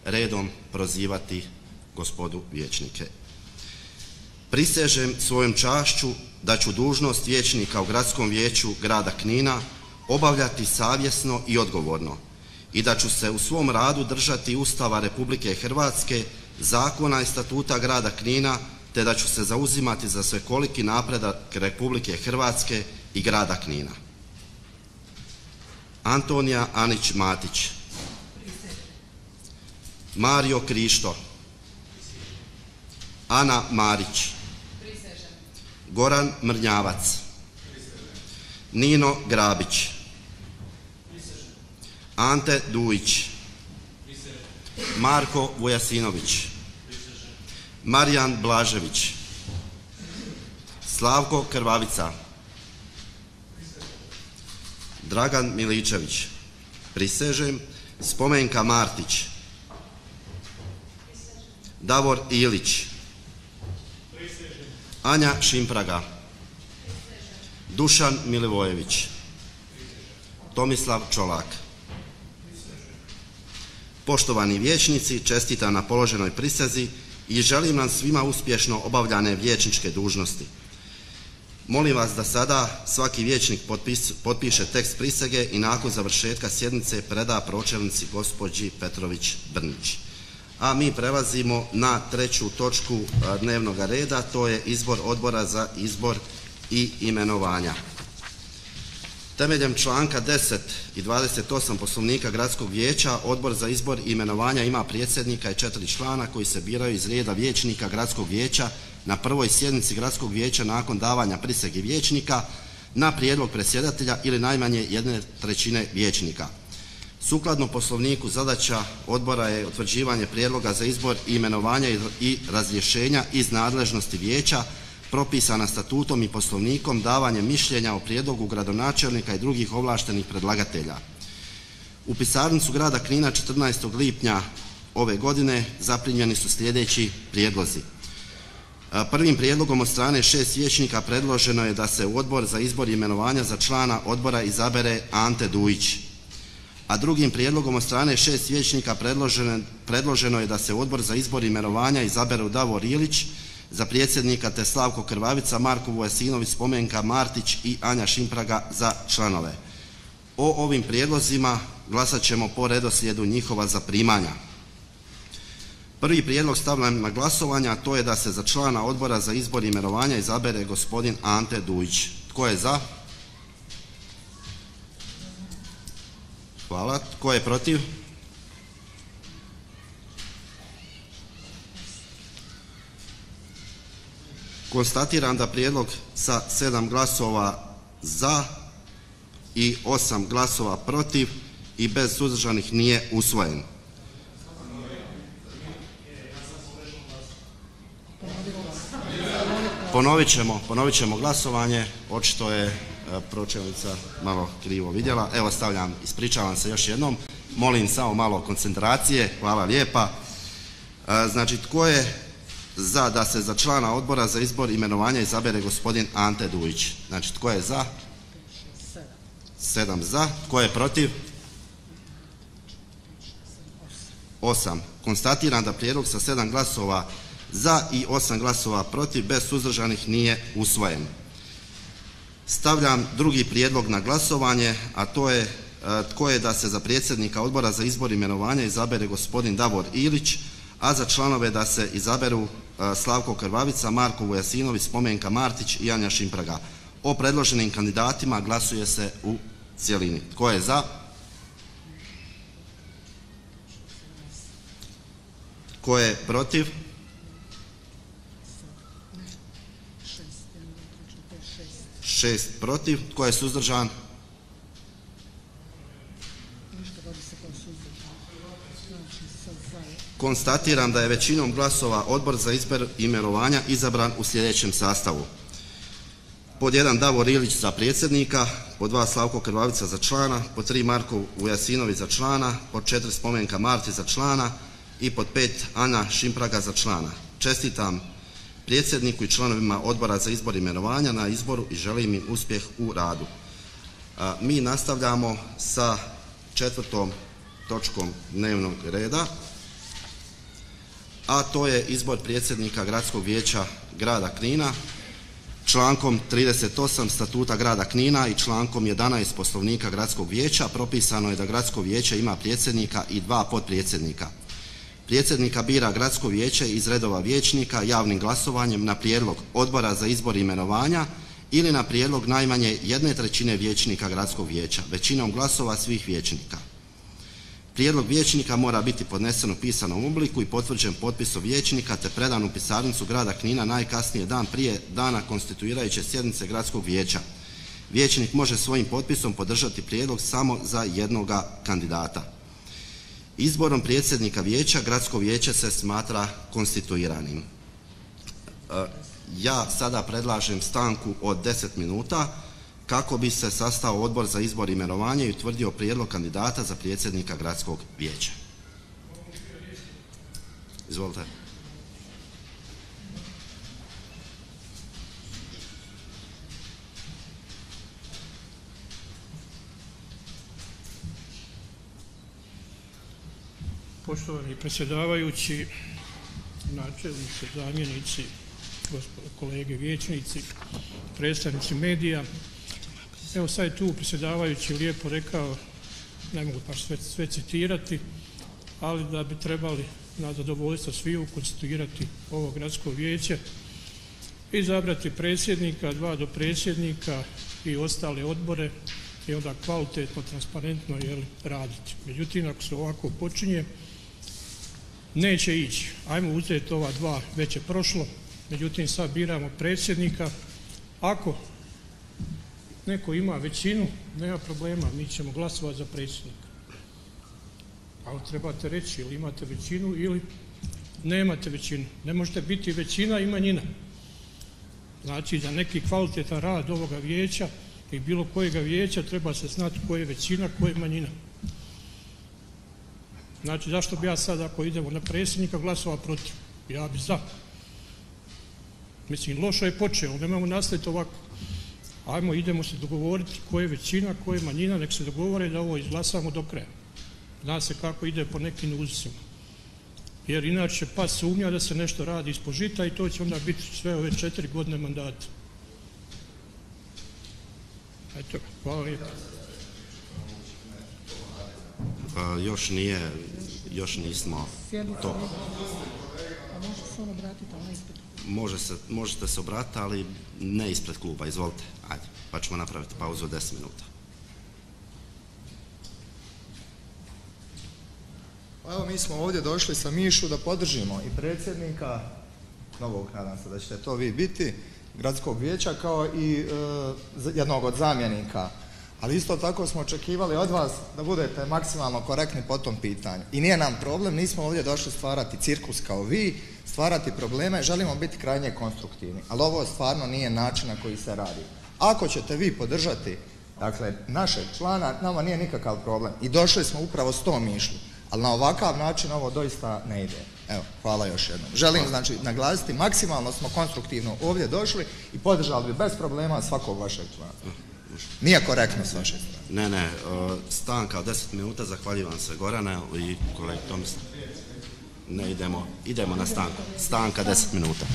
redom prozivati gospodu vijećnike. Prisežem svojom čašću da ću dužnost vijećnika u Gradskom vijeću grada Knina obavljati savjesno i odgovorno i da ću se u svom radu držati Ustava Republike Hrvatske, zakona i statuta grada Knina, te da ću se zauzimati za svekoliki napredak Republike Hrvatske i grada Knina. Antonija Anić Matić, Mario Krišto, Ana Marić, Goran Mrnjavac, Nino Grabić, Ante Dujić, Marko Vujasinović, Marijan Blažević, Slavko Krvavica, Dragan Miličević, prisežem. Spomenka Martić, Davor Ilić, Anja Šimpraga, Dušan Milivojević, Tomislav Čolak. Poštovani vijećnici, čestitam na položenoj prisezi i želim nam svima uspješno obavljane vijećničke dužnosti. Molim vas da sada svaki vijećnik potpiše tekst prisege i nakon završetka sjednice preda pročelnici gospođi Petrović Brnić. a mi prelazimo na treću točku dnevnog reda, to je izbor odbora za izbor i imenovanja. Temeljem članka 10 i 28 Poslovnika Gradskog vijeća, odbor za izbor i imenovanja ima predsjednika i 4 člana koji se biraju iz reda vijećnika Gradskog vijeća na prvoj sjednici Gradskog vijeća nakon davanja prisege vijećnika na prijedlog predsjedatelja ili najmanje 1/3 vijećnika. Sukladno Poslovniku zadaća odbora je utvrđivanje prijedloga za izbor i imenovanja i razrješenja iz nadležnosti vijeća propisana statutom i Poslovnikom, davanje mišljenja o prijedlogu gradonačelnika i drugih ovlaštenih predlagatelja. U pisarnicu grada Knina 14. lipnja ove godine zaprimljeni su sljedeći prijedlozi. Prvim prijedlogom od strane 6 vijećnika predloženo je da se u odbor za izbor i imenovanja za člana odbora izabere Ante Dujić. A drugim prijedlogom od strane 6 vijećnika predloženo je da se u odbor za izbor i imenovanja izaberu Davor Ilić za predsjednika te Slavko Krvavica, Marko Vujasinović, Spomenka Martić i Anja Šimpraga za članove. O ovim prijedlozima glasat ćemo po redoslijedu njihova zaprimanja. Prvi prijedlog stavljam na glasovanje, a to je da se za člana odbora za izbor i imenovanja izabere gospodin Ante Dujić. Tko je za? Hvala. Tko je protiv? Konstatiram da prijedlog sa 7 glasova za i 8 glasova protiv i bez suzdržanih nije usvojen. Ponovit ćemo glasovanje, očito je pročelnica malo krivo vidjela. Evo stavljam, ispričavam se još jednom, molim samo malo koncentracije, hvala lijepa. Znači, tko je za da se za člana odbora za izbor i imenovanja izabere gospodin Ante Dujić? Znači, tko je za? 7 za. Tko je protiv? 8. Konstatiram da prijedlog sa 7 glasova za i 8 glasova protiv bez suzdržanih nije usvojen. Stavljam drugi prijedlog na glasovanje, a to je tko je da se za predsjednika odbora za izbor i imenovanja izabere gospodin Davor Ilić, a za članove da se izaberu Slavko Krvavica, Marko Vujasinović, Spomenka Martić i Anja Šimpraga. O predloženim kandidatima glasuje se u cjelini. Tko je za? Tko je protiv? 6 protiv. Tko je suzdržan? Konstatiram da je većinom glasova odbor za izbor i imenovanja izabran u sljedećem sastavu. Pod 1 Davor Ilić za predsjednika, pod 2 Slavko Krvavica za člana, pod 3 Marko Vujasinović za člana, pod 4 Spomenka Martić za člana i pod 5 Anja Šimpraga za člana. Čestitam predsjedniku i članovima odbora za izbor i imenovanja na izboru i želim im uspjeh u radu. Mi nastavljamo sa 4. točkom dnevnog reda, a to je izbor predsjednika Gradskog vijeća grada Knina. Člankom 38 Statuta grada Knina i člankom 11 Poslovnika Gradskog vijeća propisano je da Gradsko vijeće ima predsjednika i 2 potpredsjednika. Predsjednika bira Gradsko vijeće iz redova vijećnika javnim glasovanjem na prijedlog odbora za izbor i imenovanja ili na prijedlog najmanje 1/3 vijećnika Gradskog vijeća, većinom glasova svih vijećnika. Prijedlog vijećnika mora biti podnesen u pisanom obliku i potvrđen potpisom vijećnika te predan u pisarnicu grada Knina najkasnije dan prije dana konstituirajuće sjednice Gradskog vijeća. Vijećnik može svojim potpisom podržati prijedlog samo za jednoga kandidata. Izborom predsjednika vijeća Gradsko vijeće se smatra konstituiranim. Ja sada predlažem stanku od 10 minuta kako bi se sastao odbor za izbor i imenovanje i utvrdio prijedlog kandidata za predsjednika Gradskog vijeća. Izvolite. Poštovani predsjedavajući, načelnici, zamjenici, kolege vijećnici, predstavnici medija. Evo sad je tu predsjedavajući lijepo rekao, ne mogu baš sve citirati, ali da bi trebali na zadovoljstvo sviju konstituirati ovo gradsko vijeće, izabrati predsjednika, 2 dopredsjednika i ostale odbore i onda kvalitetno, transparentno raditi. Međutim, ako se ovako počinje, neće ići. Ajmo uzeti ova 2, već je prošlo, međutim sad biramo predsjednika. Ako neko ima većinu, nema problema, mi ćemo glasovati za predsjednika. Ali trebate reći ili imate većinu ili nemate većinu. Ne možete biti većina i manjina. Znači, za neki kvalitetan rad ovoga vijeća i bilo kojega vijeća treba se znati ko je većina, ko je manjina. Znači, zašto bi ja sad, ako idemo na predsjednika, glasovao protiv? Ja bi za. Mislim, loše je počeo, nemamo nastaviti ovako. Ajmo, idemo se dogovoriti ko je većina, ko je manjina, nek se dogovore da ovo izglasamo do kraja. Zna se kako ide po nekim uzusima. Jer inače će pas sumnja da se nešto radi ispod žita i to će onda biti sve ove 4 godine mandata. Eto, hvala lijepo. Još nismo to. Možete se obratiti, ali ne ispred kluba, izvolite. Ajde, pa ćemo napraviti pauzu od 10 minuta. Evo, mi smo ovdje došli sa Mišu da podržimo i predsjednika, novog, nadam se da ćete to vi biti, gradskog vijeća, kao i jednog od zamjenika. Ali isto tako smo očekivali od vas da budete maksimalno korektni po tom pitanju. I nije nam problem, nismo ovdje došli stvarati cirkus kao vi, stvarati probleme, želimo biti krajnje konstruktivni. Ali ovo stvarno nije način na koji se radi. Ako ćete vi podržati, dakle, našeg člana, nama nije nikakav problem. I došli smo upravo s tom mišlju. Ali na ovakav način ovo doista ne ide. Evo, hvala još jednom. Želim, znači, naglasiti, maksimalno smo konstruktivno ovdje došli i podržali bi bez problema svakog vašeg člana. Nije korektno s vaše strane. Ne, stanka od 10 minuta, zahvaljivam se Gorane i kolegi Tomislav. Ne, idemo na stanku. Stanka 10 minuta.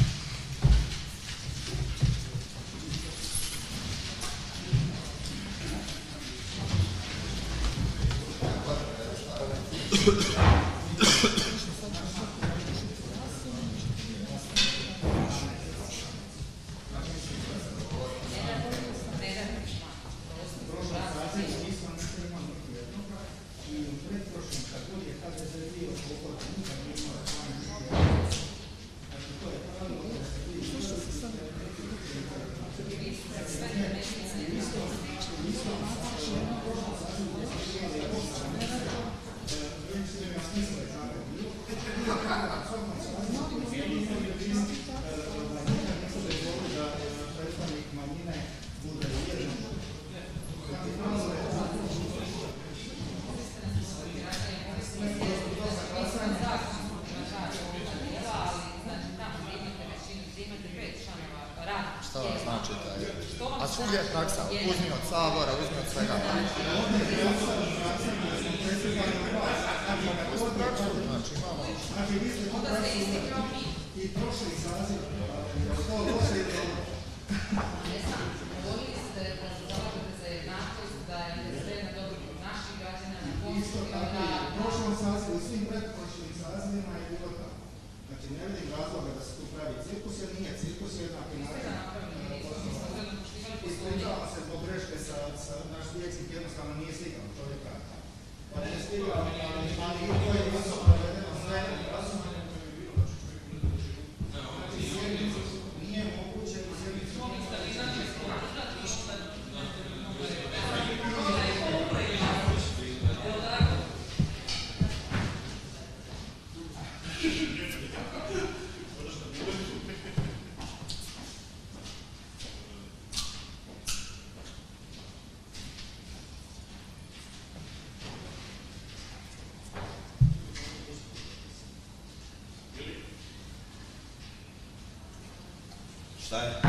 A svugdje je praksa, uzmi od Sabora, uzmi od svega. I prošli saziv, to loše je to. Govorili ste da se zalažete za jednakost, da je sve na dobrobit naših građana, na koncu. U prošlom sazivu, svim pretprošlim sazivima je bilo tako. Znači, ne vidim razloga da se tu pravi cirkus, jer nije cirkus jednaki način. Ispričavam se zbog greške sa naš liječnik, jednostavno nije stigao čovjeka. Pa nije stigao, ali i to je bilo provedeno sve razumanje koje je bilo. Znači, sjednicu nije moguće u sjednicu. Šta je?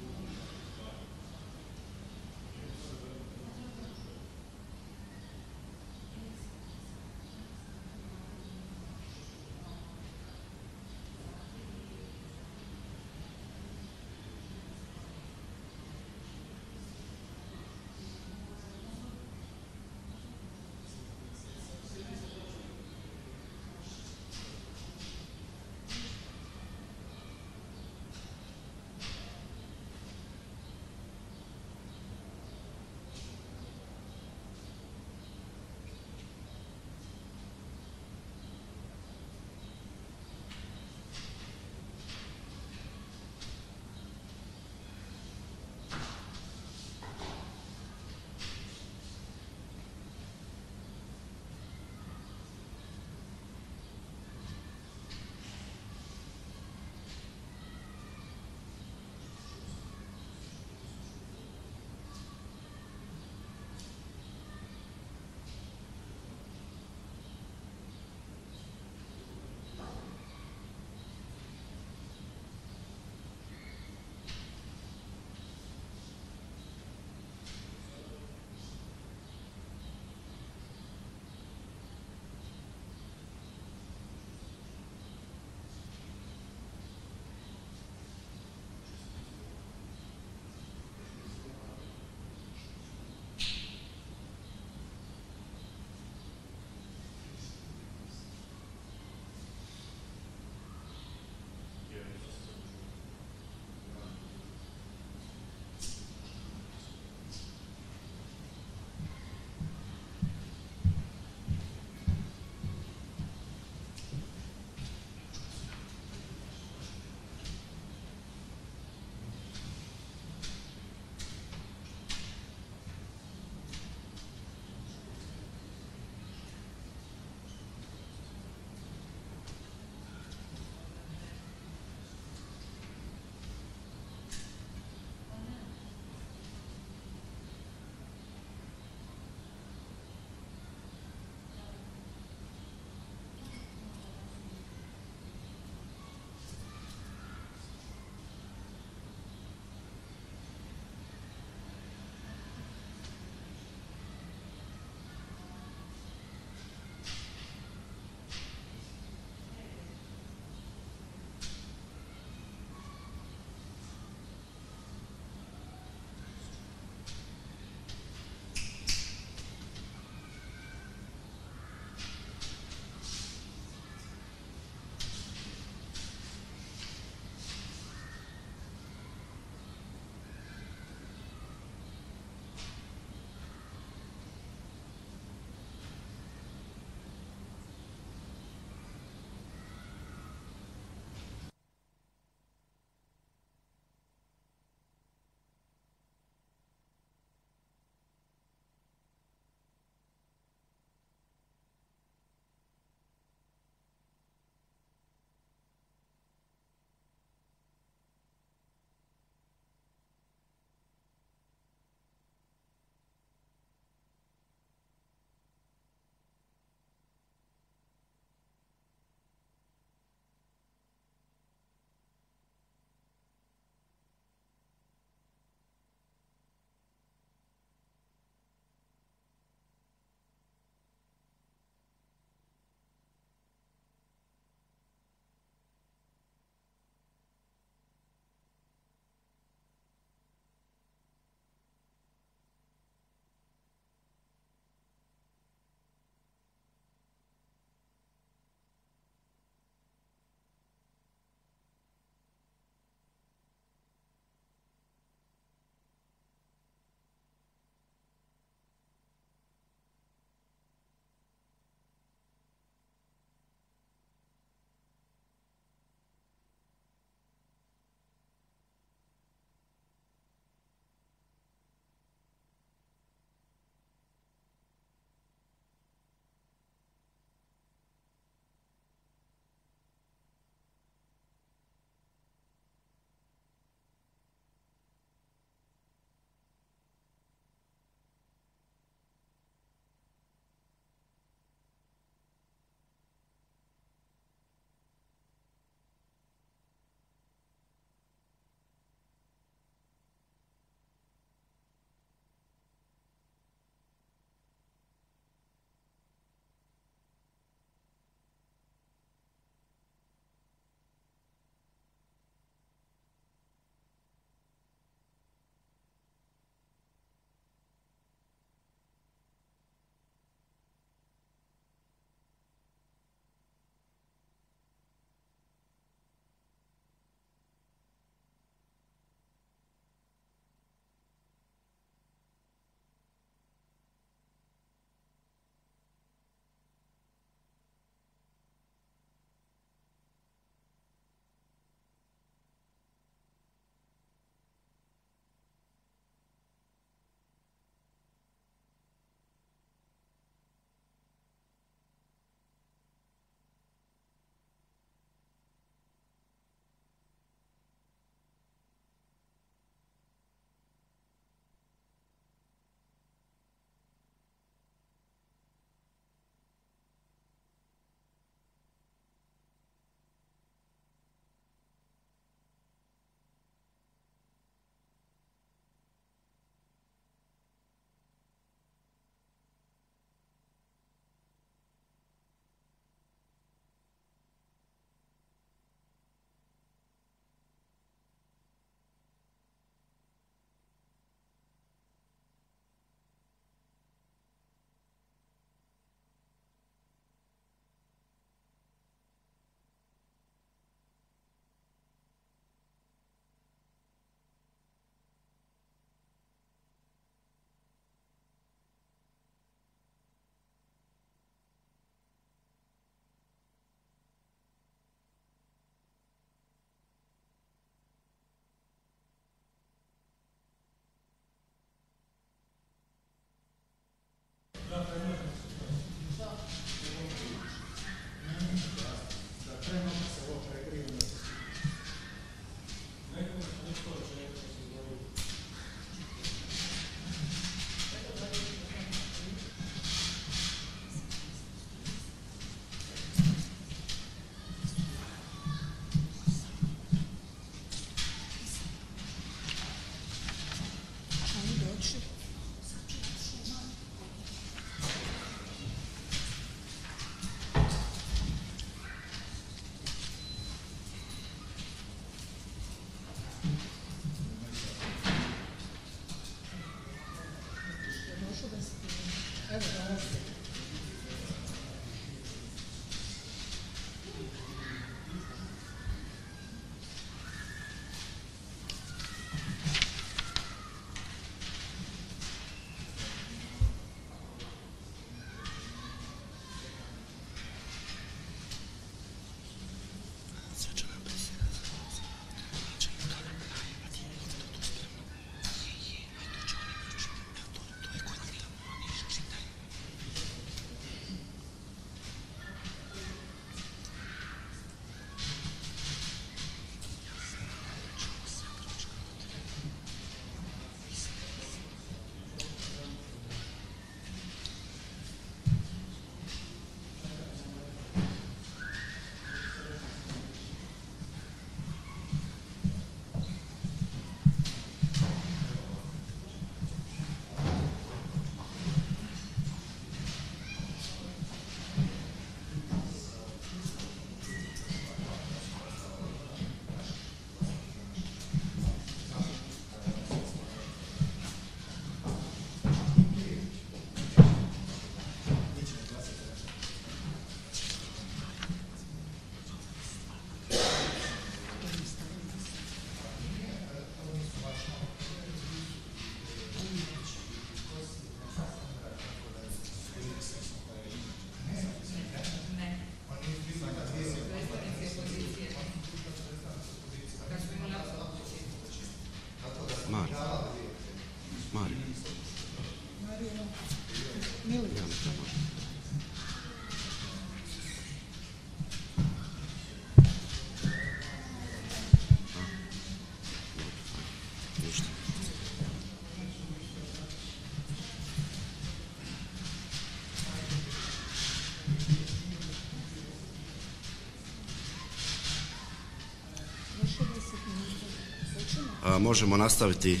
Možemo nastaviti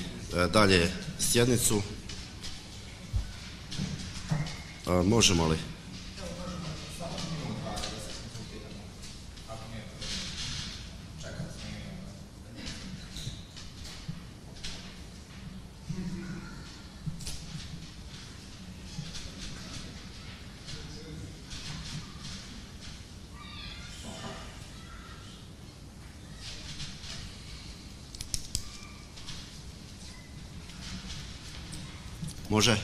dalje sjednicu. Možemo li? Može?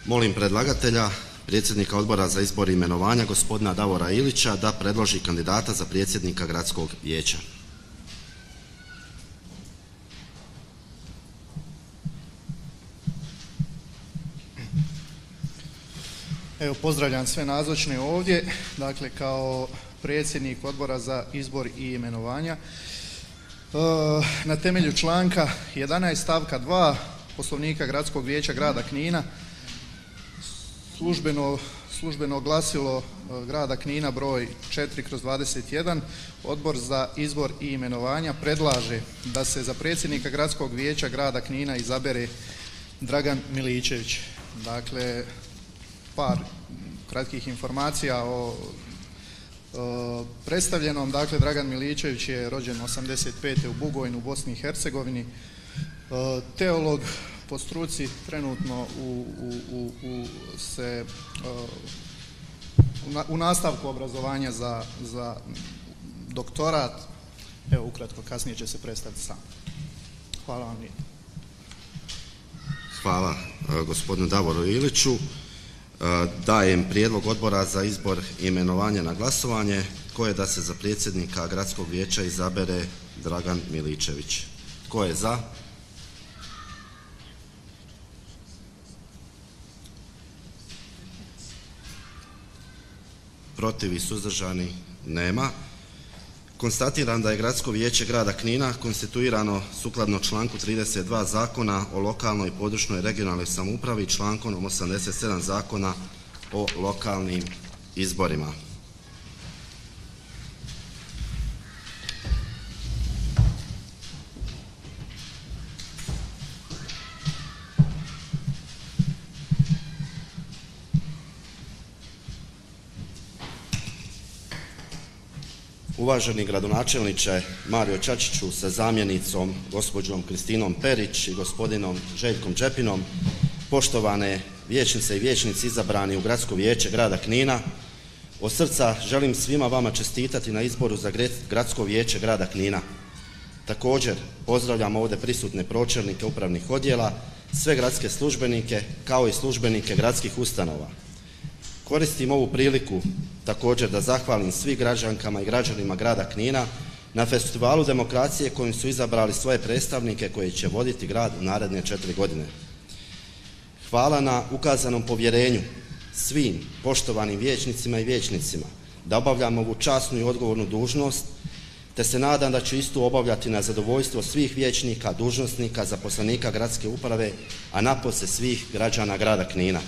Molim predlagatelja, predsjednika Odbora za izbor i imenovanja, gospodina Davora Ilića, da predloži kandidata za predsjednika Gradskog vijeća. Evo, pozdravljam sve nazočne ovdje. Dakle, kao predsjednik Odbora za izbor i imenovanja, na temelju članka 11. stavka 2 Poslovnika Gradskog vijeća grada Knina, službeno glasilo grada Knina broj 4/21, Odbor za izbor i imenovanja predlaže da se za predsjednika Gradskog vijeća grada Knina izabere Dragan Miličević. Dakle, par kratkih informacija o predstavljenom. Dakle, Dragan Miličević je rođen 85. u Bugojnu u Bosni i Hercegovini, teolog po struci, trenutno u nastavku obrazovanja za doktorat. Evo, ukratko, kasnije će se predstaviti sam. Hvala vam lijepo. Hvala gospodinu Davoru Iliću. Dajem prijedlog Odbora za izbor i imenovanje na glasovanje. Tko je da se za predsjednika Gradskog vijeća izabere Dragan Miličević? Tko je za? Protiv i suzdržani? Nema. Konstatiram da je Gradsko vijeće grada Knina konstituirano sukladno članku 32 Zakona o lokalnoj i područnoj regionalnoj samoupravi i člankom 87 Zakona o lokalnim izborima. Uvaženi gradonačelniče Mario Čačiću sa zamjenicom gospođom Kristinom Perić i gospodinom Željkom Čepinom, poštovane vijećnice i vijećnici izabrani u Gradsko vijeće grada Knina, od srca želim svima vama čestitati na izboru za Gradsko vijeće grada Knina. Također pozdravljam ovdje prisutne pročelnike upravnih odjela, sve gradske službenike kao i službenike gradskih ustanova. Koristim ovu priliku također da zahvalim svim građankama i građanima grada Knina na festivalu demokracije kojim su izabrali svoje predstavnike koji će voditi grad u naredne 4 godine. Hvala na ukazanom povjerenju svim poštovanim vijećnicima i vijećnicima da obavljam ovu časnu i odgovornu dužnost, te se nadam da ću istu obavljati na zadovoljstvo svih vijećnika, dužnosnika, zaposlenika gradske uprave, a napose svih građana grada Knina.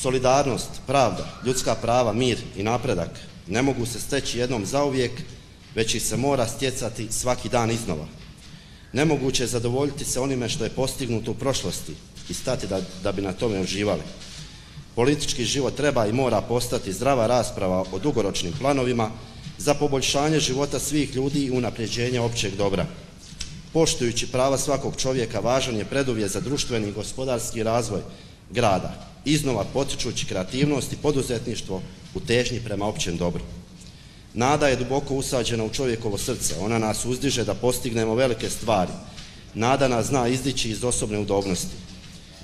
Solidarnost, pravda, ljudska prava, mir i napredak ne mogu se steći jednom zauvijek, već ih se mora stjecati svaki dan iznova. Nemoguće je zadovoljiti se onime što je postignuto u prošlosti i stati da bi na tome uživali. Politički život treba i mora postati zdrava rasprava o dugoročnim planovima za poboljšanje života svih ljudi i unapređenje općeg dobra. Poštujući prava svakog čovjeka važan je preduvjet za društveni i gospodarski razvoj grada, iznova potičući kreativnost i poduzetništvo u težnji prema općem dobru. Nada je duboko usađena u čovjekovo srce, ona nas uzdiže da postignemo velike stvari. Nada nas zna izdići iz osobne udobnosti.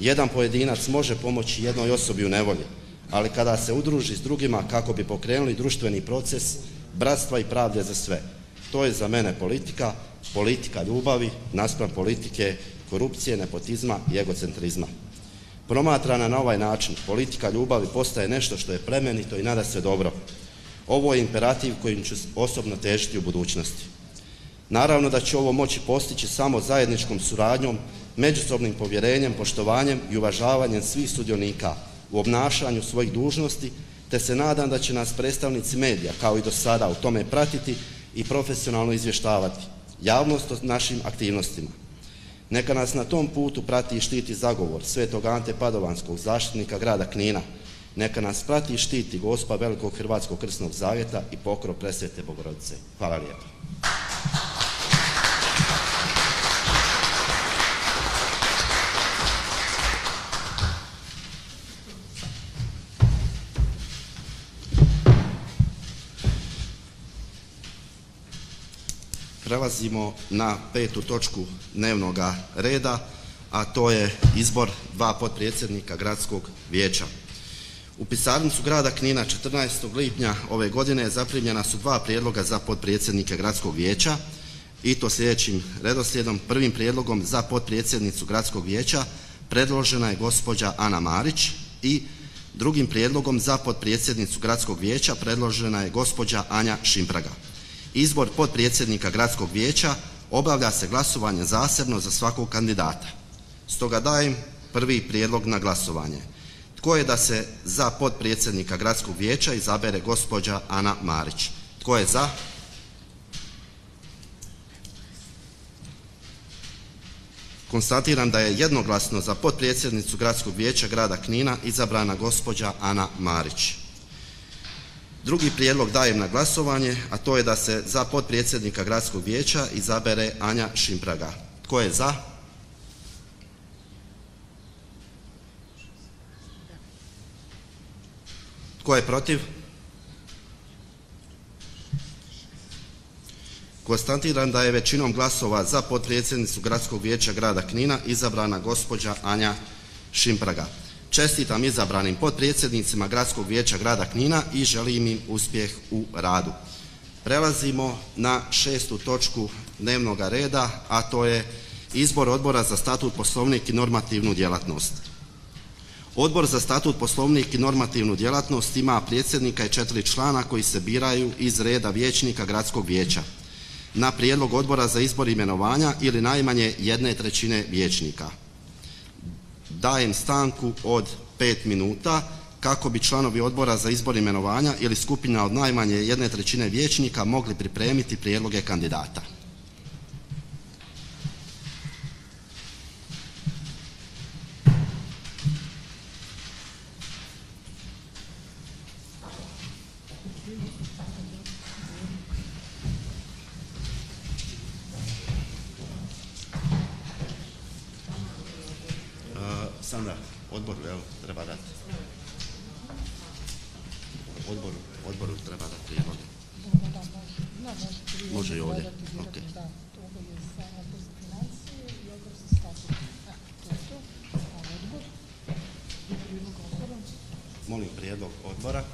Jedan pojedinac može pomoći jednoj osobi u nevolji, ali kada se udruži s drugima kako bi pokrenuli društveni proces bratstva i pravde za sve, To je za mene politika, politika ljubavi naspram politike korupcije, nepotizma i egocentrizma. Promatrana na ovaj način, politika ljubavi postaje nešto što je plemenito i nadasve dobro. Ovo je imperativ kojim ću osobno težiti u budućnosti. Naravno da će ovo moći postići samo zajedničkom suradnjom, međusobnim povjerenjem, poštovanjem i uvažavanjem svih sudionika u obnašanju svojih dužnosti, te se nadam da će nas predstavnici medija, kao i do sada, u tome pratiti i profesionalno izvještavati javnost o našim aktivnostima. Neka nas na tom putu prati i štiti zagovor Svetog Ante Padovanskog, zaštitnika grada Knina. Neka nas prati i štiti Gospa Velikog Hrvatskog krsnog zavjeta i pokrov Presvete Bogorodice. Hvala lijepo. Prelazimo na 5. točku dnevnog reda, a to je izbor 2 potpredsjednika gradskog vijeća. U pisarnicu grada Knina 14. lipnja ove godine zaprimljena su 2 prijedloga za potpredsjednike gradskog vijeća i to sljedećim redoslijedom. Prvim prijedlogom za potpredsjednicu gradskog vijeća predložena je gospođa Ana Marić i drugim prijedlogom za potpredsjednicu gradskog vijeća predložena je gospođa Anja Šimpraga. Izbor potpredsjednika gradskog vijeća obavlja se glasovanjem zasebno za svakog kandidata. Stoga dajem prvi prijedlog na glasovanje. Tko je da se za potpredsjednika gradskog vijeća izabere gospođa Ana Marić? Tko je za? Konstatiram da je jednoglasno za potpredsjednicu gradskog vijeća grada Knina izabrana gospođa Ana Marić. Drugi prijedlog dajem na glasovanje, a to je da se za potpredsjednika gradskog vijeća izabere Anja Šimpraga. Tko je za? Tko je protiv? Konstatiram da je većinom glasova za potpredsjednicu gradskog vijeća grada Knina izabrana gospođa Anja Šimpraga. Čestitam izabranim potpredsjednicima gradskog vijeća grada Knina i želim im uspjeh u radu. Prelazimo na 6. točku dnevnog reda, a to je izbor Odbora za statut, poslovnik i normativnu djelatnost. Odbor za statut, poslovnik i normativnu djelatnost ima predsjednika i 4 člana koji se biraju iz reda vijećnika gradskog vijeća na prijedlog Odbora za izbor i imenovanja ili najmanje 1/3 vijećnika. Dajem stanku od 5 minuta kako bi članovi Odbora za izbor i imenovanja ili skupina od najmanje 1/3 vijećnika mogli pripremiti prijedloge kandidata. Sandra, odboru, evo, treba dati. Odboru treba dati prijedloge. Može i ovdje. Okay. Molim prijedlog odbora.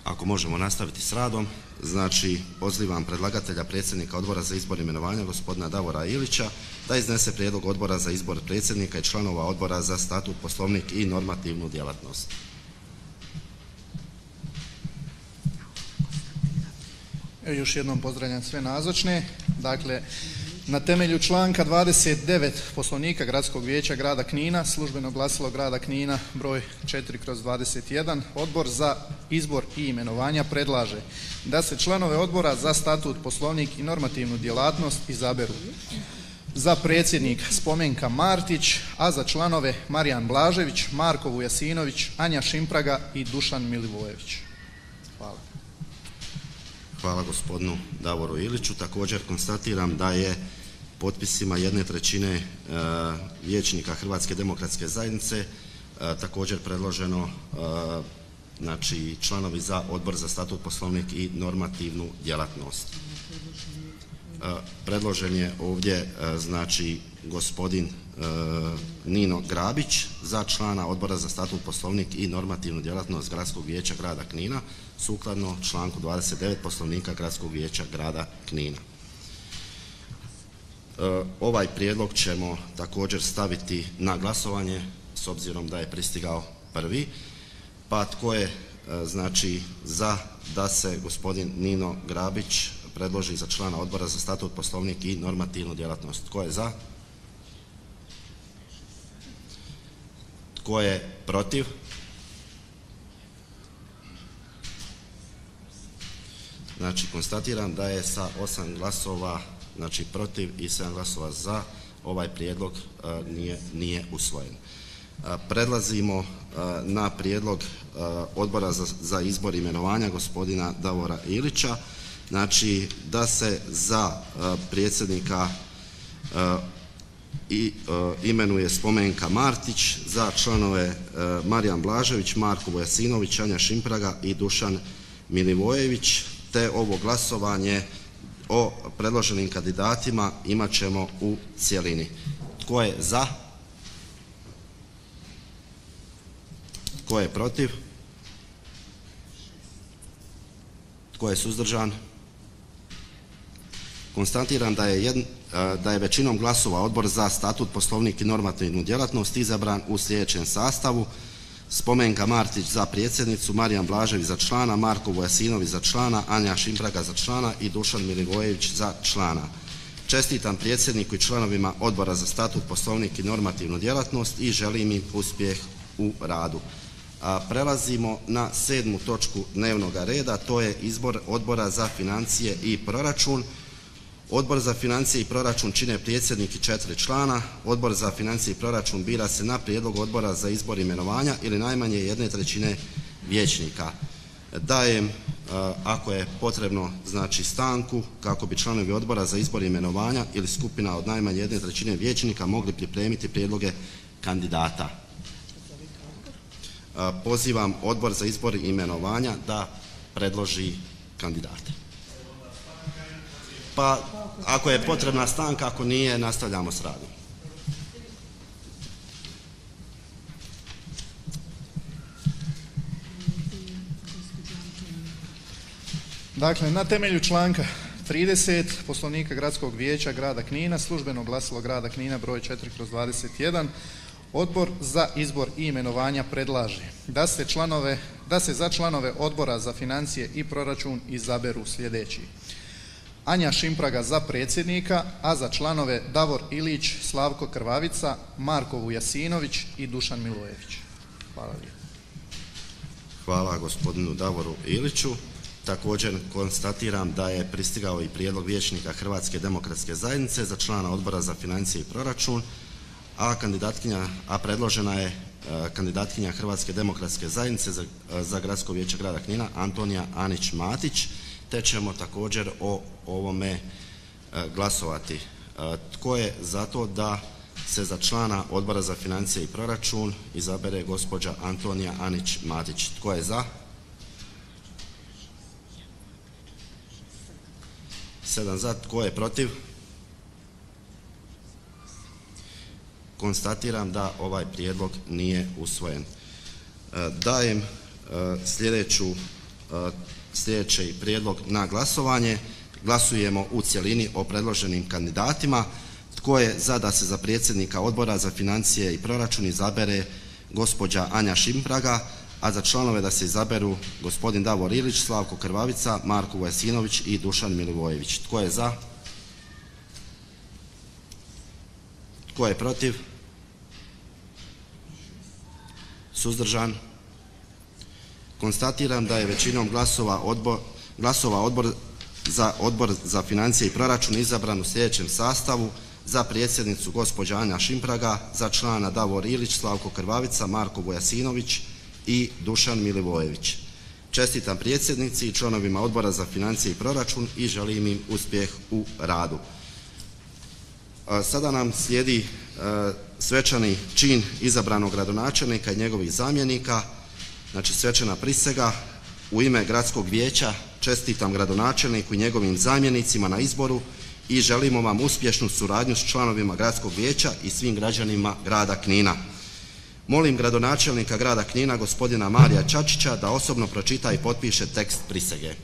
Ako možemo nastaviti s radom, znači pozivam predlagatelja predsjednika Odbora za izbor i imenovanja gospodina Davora Ilića da iznese prijedlog odbora za izbor predsjednika i članova odbora za statut, poslovnik i normativnu djelatnost. Još jednom pozdravljam sve nazočne. Dakle, na temelju članka 29 Poslovnika Gradskog vijeća grada Knina, službeno glasilo grada Knina broj 4/21, Odbor za izbor i imenovanja predlaže da se članove Odbora za statut, poslovnik i normativnu djelatnost izaberu: za predsjednik Spomenka Martić, a za članove Marijan Blažević, Marko Vujasinović, Anja Šimpraga i Dušan Milivojević. Hvala. Hvala gospodinu Davoru Iliću. Također konstatiram da je potpisima 1/3 vijećnika Hrvatske demokratske zajednice također predloženo znači članovi za Odbor za statut, poslovnik i normativnu djelatnost. Predložen je ovdje znači gospodin Nino Grabić za člana Odbora za statut, poslovnik i normativnu djelatnost Gradskog vijeća grada Knina sukladno članku 29 Poslovnika Gradskog vijeća grada Knina. Ovaj prijedlog ćemo također staviti na glasovanje s obzirom da je pristigao prvi. Pa tko je znači za da se gospodin Nino Grabić predloži za člana Odbora za statut, poslovnik i normativnu djelatnost? Tko je za? Tko je protiv? Znači konstatiram da je sa 8 glasova znači protiv i 7 glasova za ovaj prijedlog nije usvojen. Prelazimo na prijedlog Odbora za izbor i imenovanja gospodina Davora Ilića. Znači da se za predsjednika imenuje Spomenka Martić, za članove Marijan Blažević, Marko Vujasinović, Anja Šimpraga i Dušan Milivojević, te ovo glasovanje o predloženim kandidatima imat ćemo u cjelini. Tko je za? Tko je protiv? Tko je suzdržan? Konstatiram da je većinom glasova Odbor za statut, poslovnik i normativnu djelatnost izabran u sljedećem sastavu: Spomenka Martić za predsjednicu, Marijan Blažević za člana, Marko Vujasinović za člana, Anja Šimpraga za člana i Dušan Milivojević za člana. Čestitam predsjedniku i članovima Odbora za statut, poslovnik i normativnu djelatnost i želim im uspjeh u radu. Prelazimo na 7. točku dnevnog reda, to je izbor Odbora za financije i proračun. Odbor za financije i proračun čine predsjednik i 4 člana. Odbor za financije i proračun bira se na prijedlog Odbora za izbor i imenovanja ili najmanje 1/3 vijećnika. Dajem, ako je potrebno, znači stanku kako bi članovi Odbora za izbor i imenovanja ili skupina od najmanje 1/3 vijećnika mogli pripremiti prijedloge kandidata. Pozivam Odbor za izbor i imenovanja da predloži kandidate. Pa ako je potrebna stanka, ako nije, nastavljamo s radom. Dakle, na temelju članka 30 Poslovnika Gradskog vijeća grada Knina, službeno glasilo grada Knina broj 4/21, Odbor za izbor i imenovanja predlaže da se za članove Odbora za financije i proračun izaberu sljedeći: Anja Šimpraga za predsjednika, a za članove Davor Ilić, Slavko Krvavica, Marko Vujasinović i Dušan Milojević. Hvala lijepo. Hvala gospodinu Davoru Iliću. Također konstatiram da je pristigao i prijedlog vijećnika Hrvatske demokratske zajednice za člana Odbora za financije i proračun, a predložena je kandidatkinja Hrvatske demokratske zajednice za Gradsko vijeće grada Knina Antonija Anić-Matić, te ćemo također o ovome glasovati. Tko je za to da se za člana Odbora za financije i proračun izabere gospođa Antonija Anić-Matić? Tko je za? 7 za. Tko je protiv? Konstatiram da ovaj prijedlog nije usvojen. Dajem sljedeći prijedlog na glasovanje. Glasujemo u cjelini o predloženim kandidatima. Tko je za da se za predsjednika Odbora za financije i proračun izabere gospođa Anja Šimpraga, a za članove da se izaberu gospodin Davor Ilić, Slavko Krvavica, Marko Vujasinović i Dušan Milivojević? Tko je za? Tko je protiv? Suzdržan? Konstatiram da je većinom glasova Odbor za financije i proračun izabran u sljedećem sastavu: za predsjednicu gospođa Anja Šimpraga, za člana Davor Ilić, Slavko Krvavica, Marko Vujasinović i Dušan Milivojević. Čestitam predsjednici i članovima Odbora za financije i proračun i želim im uspjeh u radu. Sada nam slijedi svečani čin izabranog gradonačelnika i njegovih zamjenika, znači svečana prisega. U ime gradskog vijeća čestitam gradonačelniku i njegovim zamjenicima na izboru i želimo vam uspješnu suradnju s članovima gradskog vijeća i svim građanima grada Knina. Molim gradonačelnika grada Knina, gospodina Marija Čačića, da osobno pročita i potpiše tekst prisege.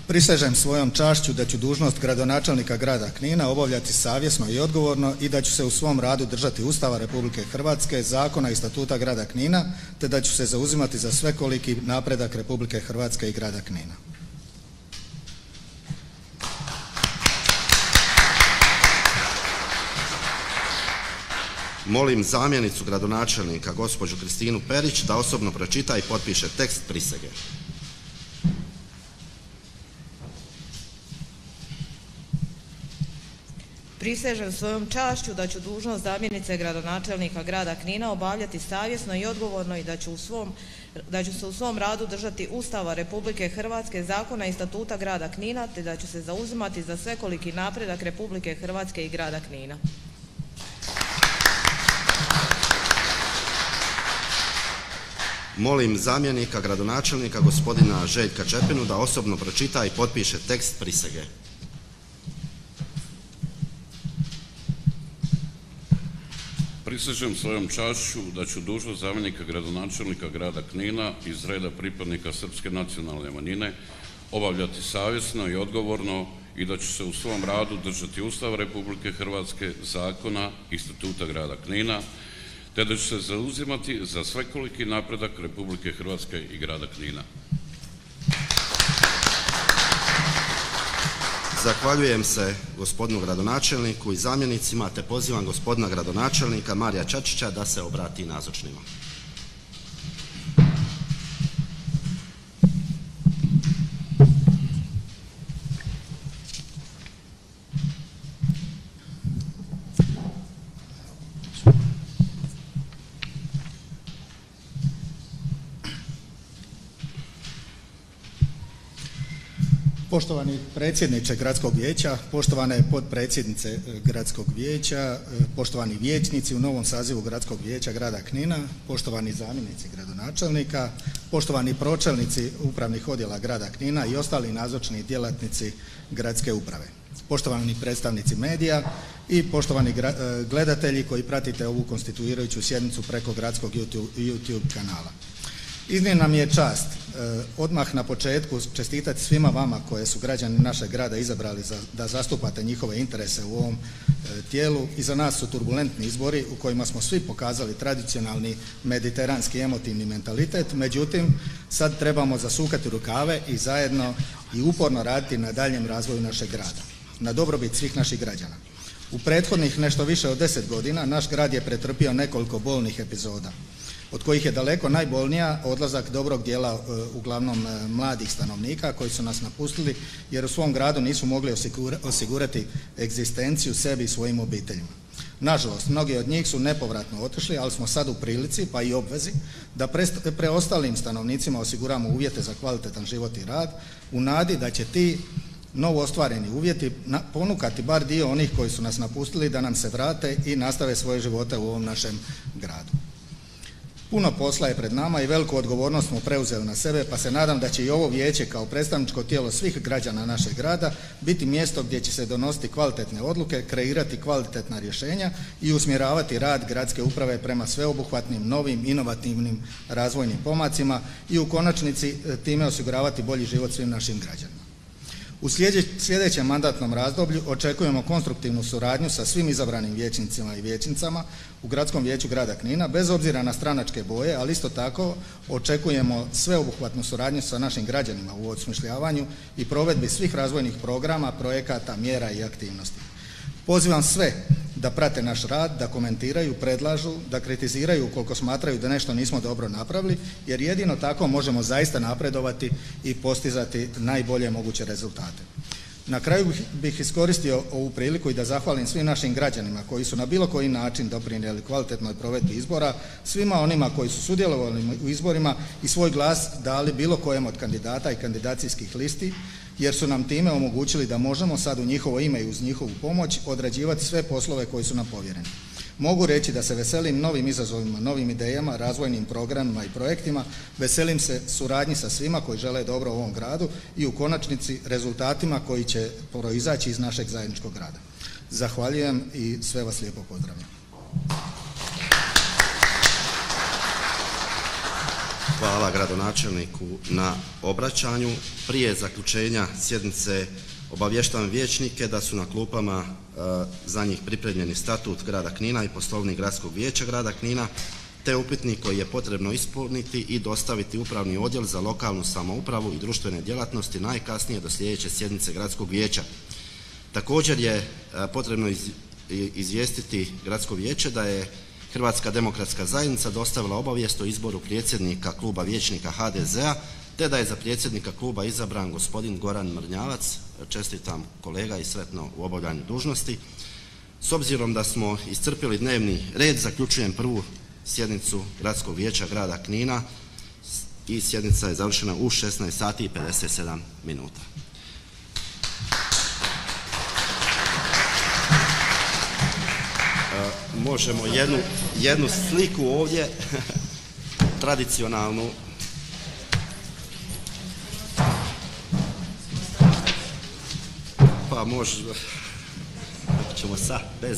Prisežem svojom čašću da ću dužnost gradonačelnika grada Knina obavljati savjesno i odgovorno i da ću se u svom radu držati Ustava Republike Hrvatske, zakona i statuta grada Knina, te da ću se zauzimati za svekoliki napredak Republike Hrvatske i grada Knina. Molim zamjenicu gradonačelnika, gospođu Kristinu Perić, da osobno pročita i potpiše tekst prisege. Prisežem svojom čašću da ću dužnost zamjenice gradonačelnika grada Knina obavljati savjesno i odgovorno i da ću se u svom radu držati Ustava Republike Hrvatske, zakona i statuta grada Knina, te da ću se zauzimati za svekoliki napredak Republike Hrvatske i grada Knina. Molim zamjenika gradonačelnika, gospodina Željka Čepinu, da osobno pročita i potpiše tekst prisege. Prisežem svojom čašću da ću dužnost zamjenika gradonačelnika grada Knina iz reda pripadnika srpske nacionalne manjine obavljati savjesno i odgovorno i da ću se u svom radu držati Ustava Republike Hrvatske, zakona i statuta grada Knina, te da ću se zauzimati za svekoliki napredak Republike Hrvatske i grada Knina. Zahvaljujem se gospodinu gradonačelniku i zamjenicima, te pozivam gospodina gradonačelnika Marija Čačića da se obrati nazočnima. Poštovani predsjedniče gradskog vijeća, poštovane potpredsjednice gradskog vijeća, poštovani vijećnici u novom sazivu gradskog vijeća grada Knina, poštovani zamjenici gradonačelnika, poštovani pročelnici upravnih odjela grada Knina i ostali nazočni djelatnici gradske uprave, poštovani predstavnici medija i poštovani gledatelji koji pratite ovu konstituirajuću sjednicu preko gradskog YouTube kanala. Iznimna mi je čast odmah na početku čestitati svima vama koje su građani našeg grada izabrali da zastupate njihove interese u ovom tijelu. Iza nas su turbulentni izbori u kojima smo svi pokazali tradicionalni mediteranski emotivni mentalitet, međutim sad trebamo zasukati rukave i zajedno i uporno raditi na daljem razvoju našeg grada, na dobrobit svih naših građana. U prethodnih nešto više od 10 godina naš grad je pretrpio nekoliko bolnih epizoda, od kojih je daleko najbolnija odlazak dobrog dijela uglavnom mladih stanovnika koji su nas napustili jer u svom gradu nisu mogli osigurati egzistenciju sebi i svojim obiteljima. Nažalost, mnogi od njih su nepovratno otišli, ali smo sad u prilici, pa i obvezi, da preostalim stanovnicima osiguramo uvjete za kvalitetan život i rad u nadi da će ti novo ostvareni uvjeti ponukati bar dio onih koji su nas napustili da nam se vrate i nastave svoje živote u ovom našem gradu. Puno posla je pred nama i veliku odgovornost smo preuzeli na sebe, pa se nadam da će i ovo vijeće kao predstavničko tijelo svih građana našeg grada biti mjesto gdje će se donositi kvalitetne odluke, kreirati kvalitetna rješenja i usmjeravati rad gradske uprave prema sveobuhvatnim, novim, inovativnim razvojnim pomacima i u konačnici time osiguravati bolji život svim našim građanima. U sljedećem mandatnom razdoblju očekujemo konstruktivnu suradnju sa svim izabranim vijećnicima i vijećnicama u Gradskom vijeću grada Knina, bez obzira na stranačke boje, ali isto tako očekujemo sveobuhvatnu suradnju sa našim građanima u osmišljavanju i provedbi svih razvojnih programa, projekata, mjera i aktivnosti. Pozivam sve da prate naš rad, da komentiraju, predlažu, da kritiziraju ukoliko smatraju da nešto nismo dobro napravili, jer jedino tako možemo zaista napredovati i postizati najbolje moguće rezultate. Na kraju bih iskoristio ovu priliku i da zahvalim svim našim građanima koji su na bilo koji način doprinijeli kvalitetnoj provedbi izbora, svima onima koji su sudjelovali u izborima i svoj glas dali bilo kojem od kandidata i kandidacijskih listi, jer su nam time omogućili da možemo sad u njihovo ime i uz njihovu pomoć odrađivati sve poslove koji su nam povjereni. Mogu reći da se veselim novim izazovima, novim idejama, razvojnim programima i projektima, veselim se suradnji sa svima koji žele dobro ovom gradu i u konačnici rezultatima koji će proizaći iz našeg zajedničkog rada. Zahvaljujem i sve vas lijepo pozdravljam. Hvala gradonačelniku na obraćanju. Prije zaključenja sjednice obavještavam vijećnike da su na klupama za njih pripremljeni statut grada Knina i poslovnik Gradskog vijeća grada Knina, te upitnik koji je potrebno ispuniti i dostaviti upravni odjel za lokalnu samoupravu i društvene djelatnosti najkasnije do sljedeće sjednice Gradskog vijeća. Također je potrebno izvijestiti Gradsko vijeće da je Hrvatska demokratska zajednica dostavila obavijest o izboru predsjednika kluba vijećnika HDZ-a, te da je za predsjednika kluba izabran gospodin Goran Mrnjavac. Čestitam kolega i sretno u obavljanju dužnosti. S obzirom da smo iscrpili dnevni red, zaključujem prvu sjednicu Gradskog vijeća grada Knina i sjednica je završena u 16 sati i 57 minuta. Možemo jednu sliku ovdje, tradicionalnu. Pa možemo sad bez...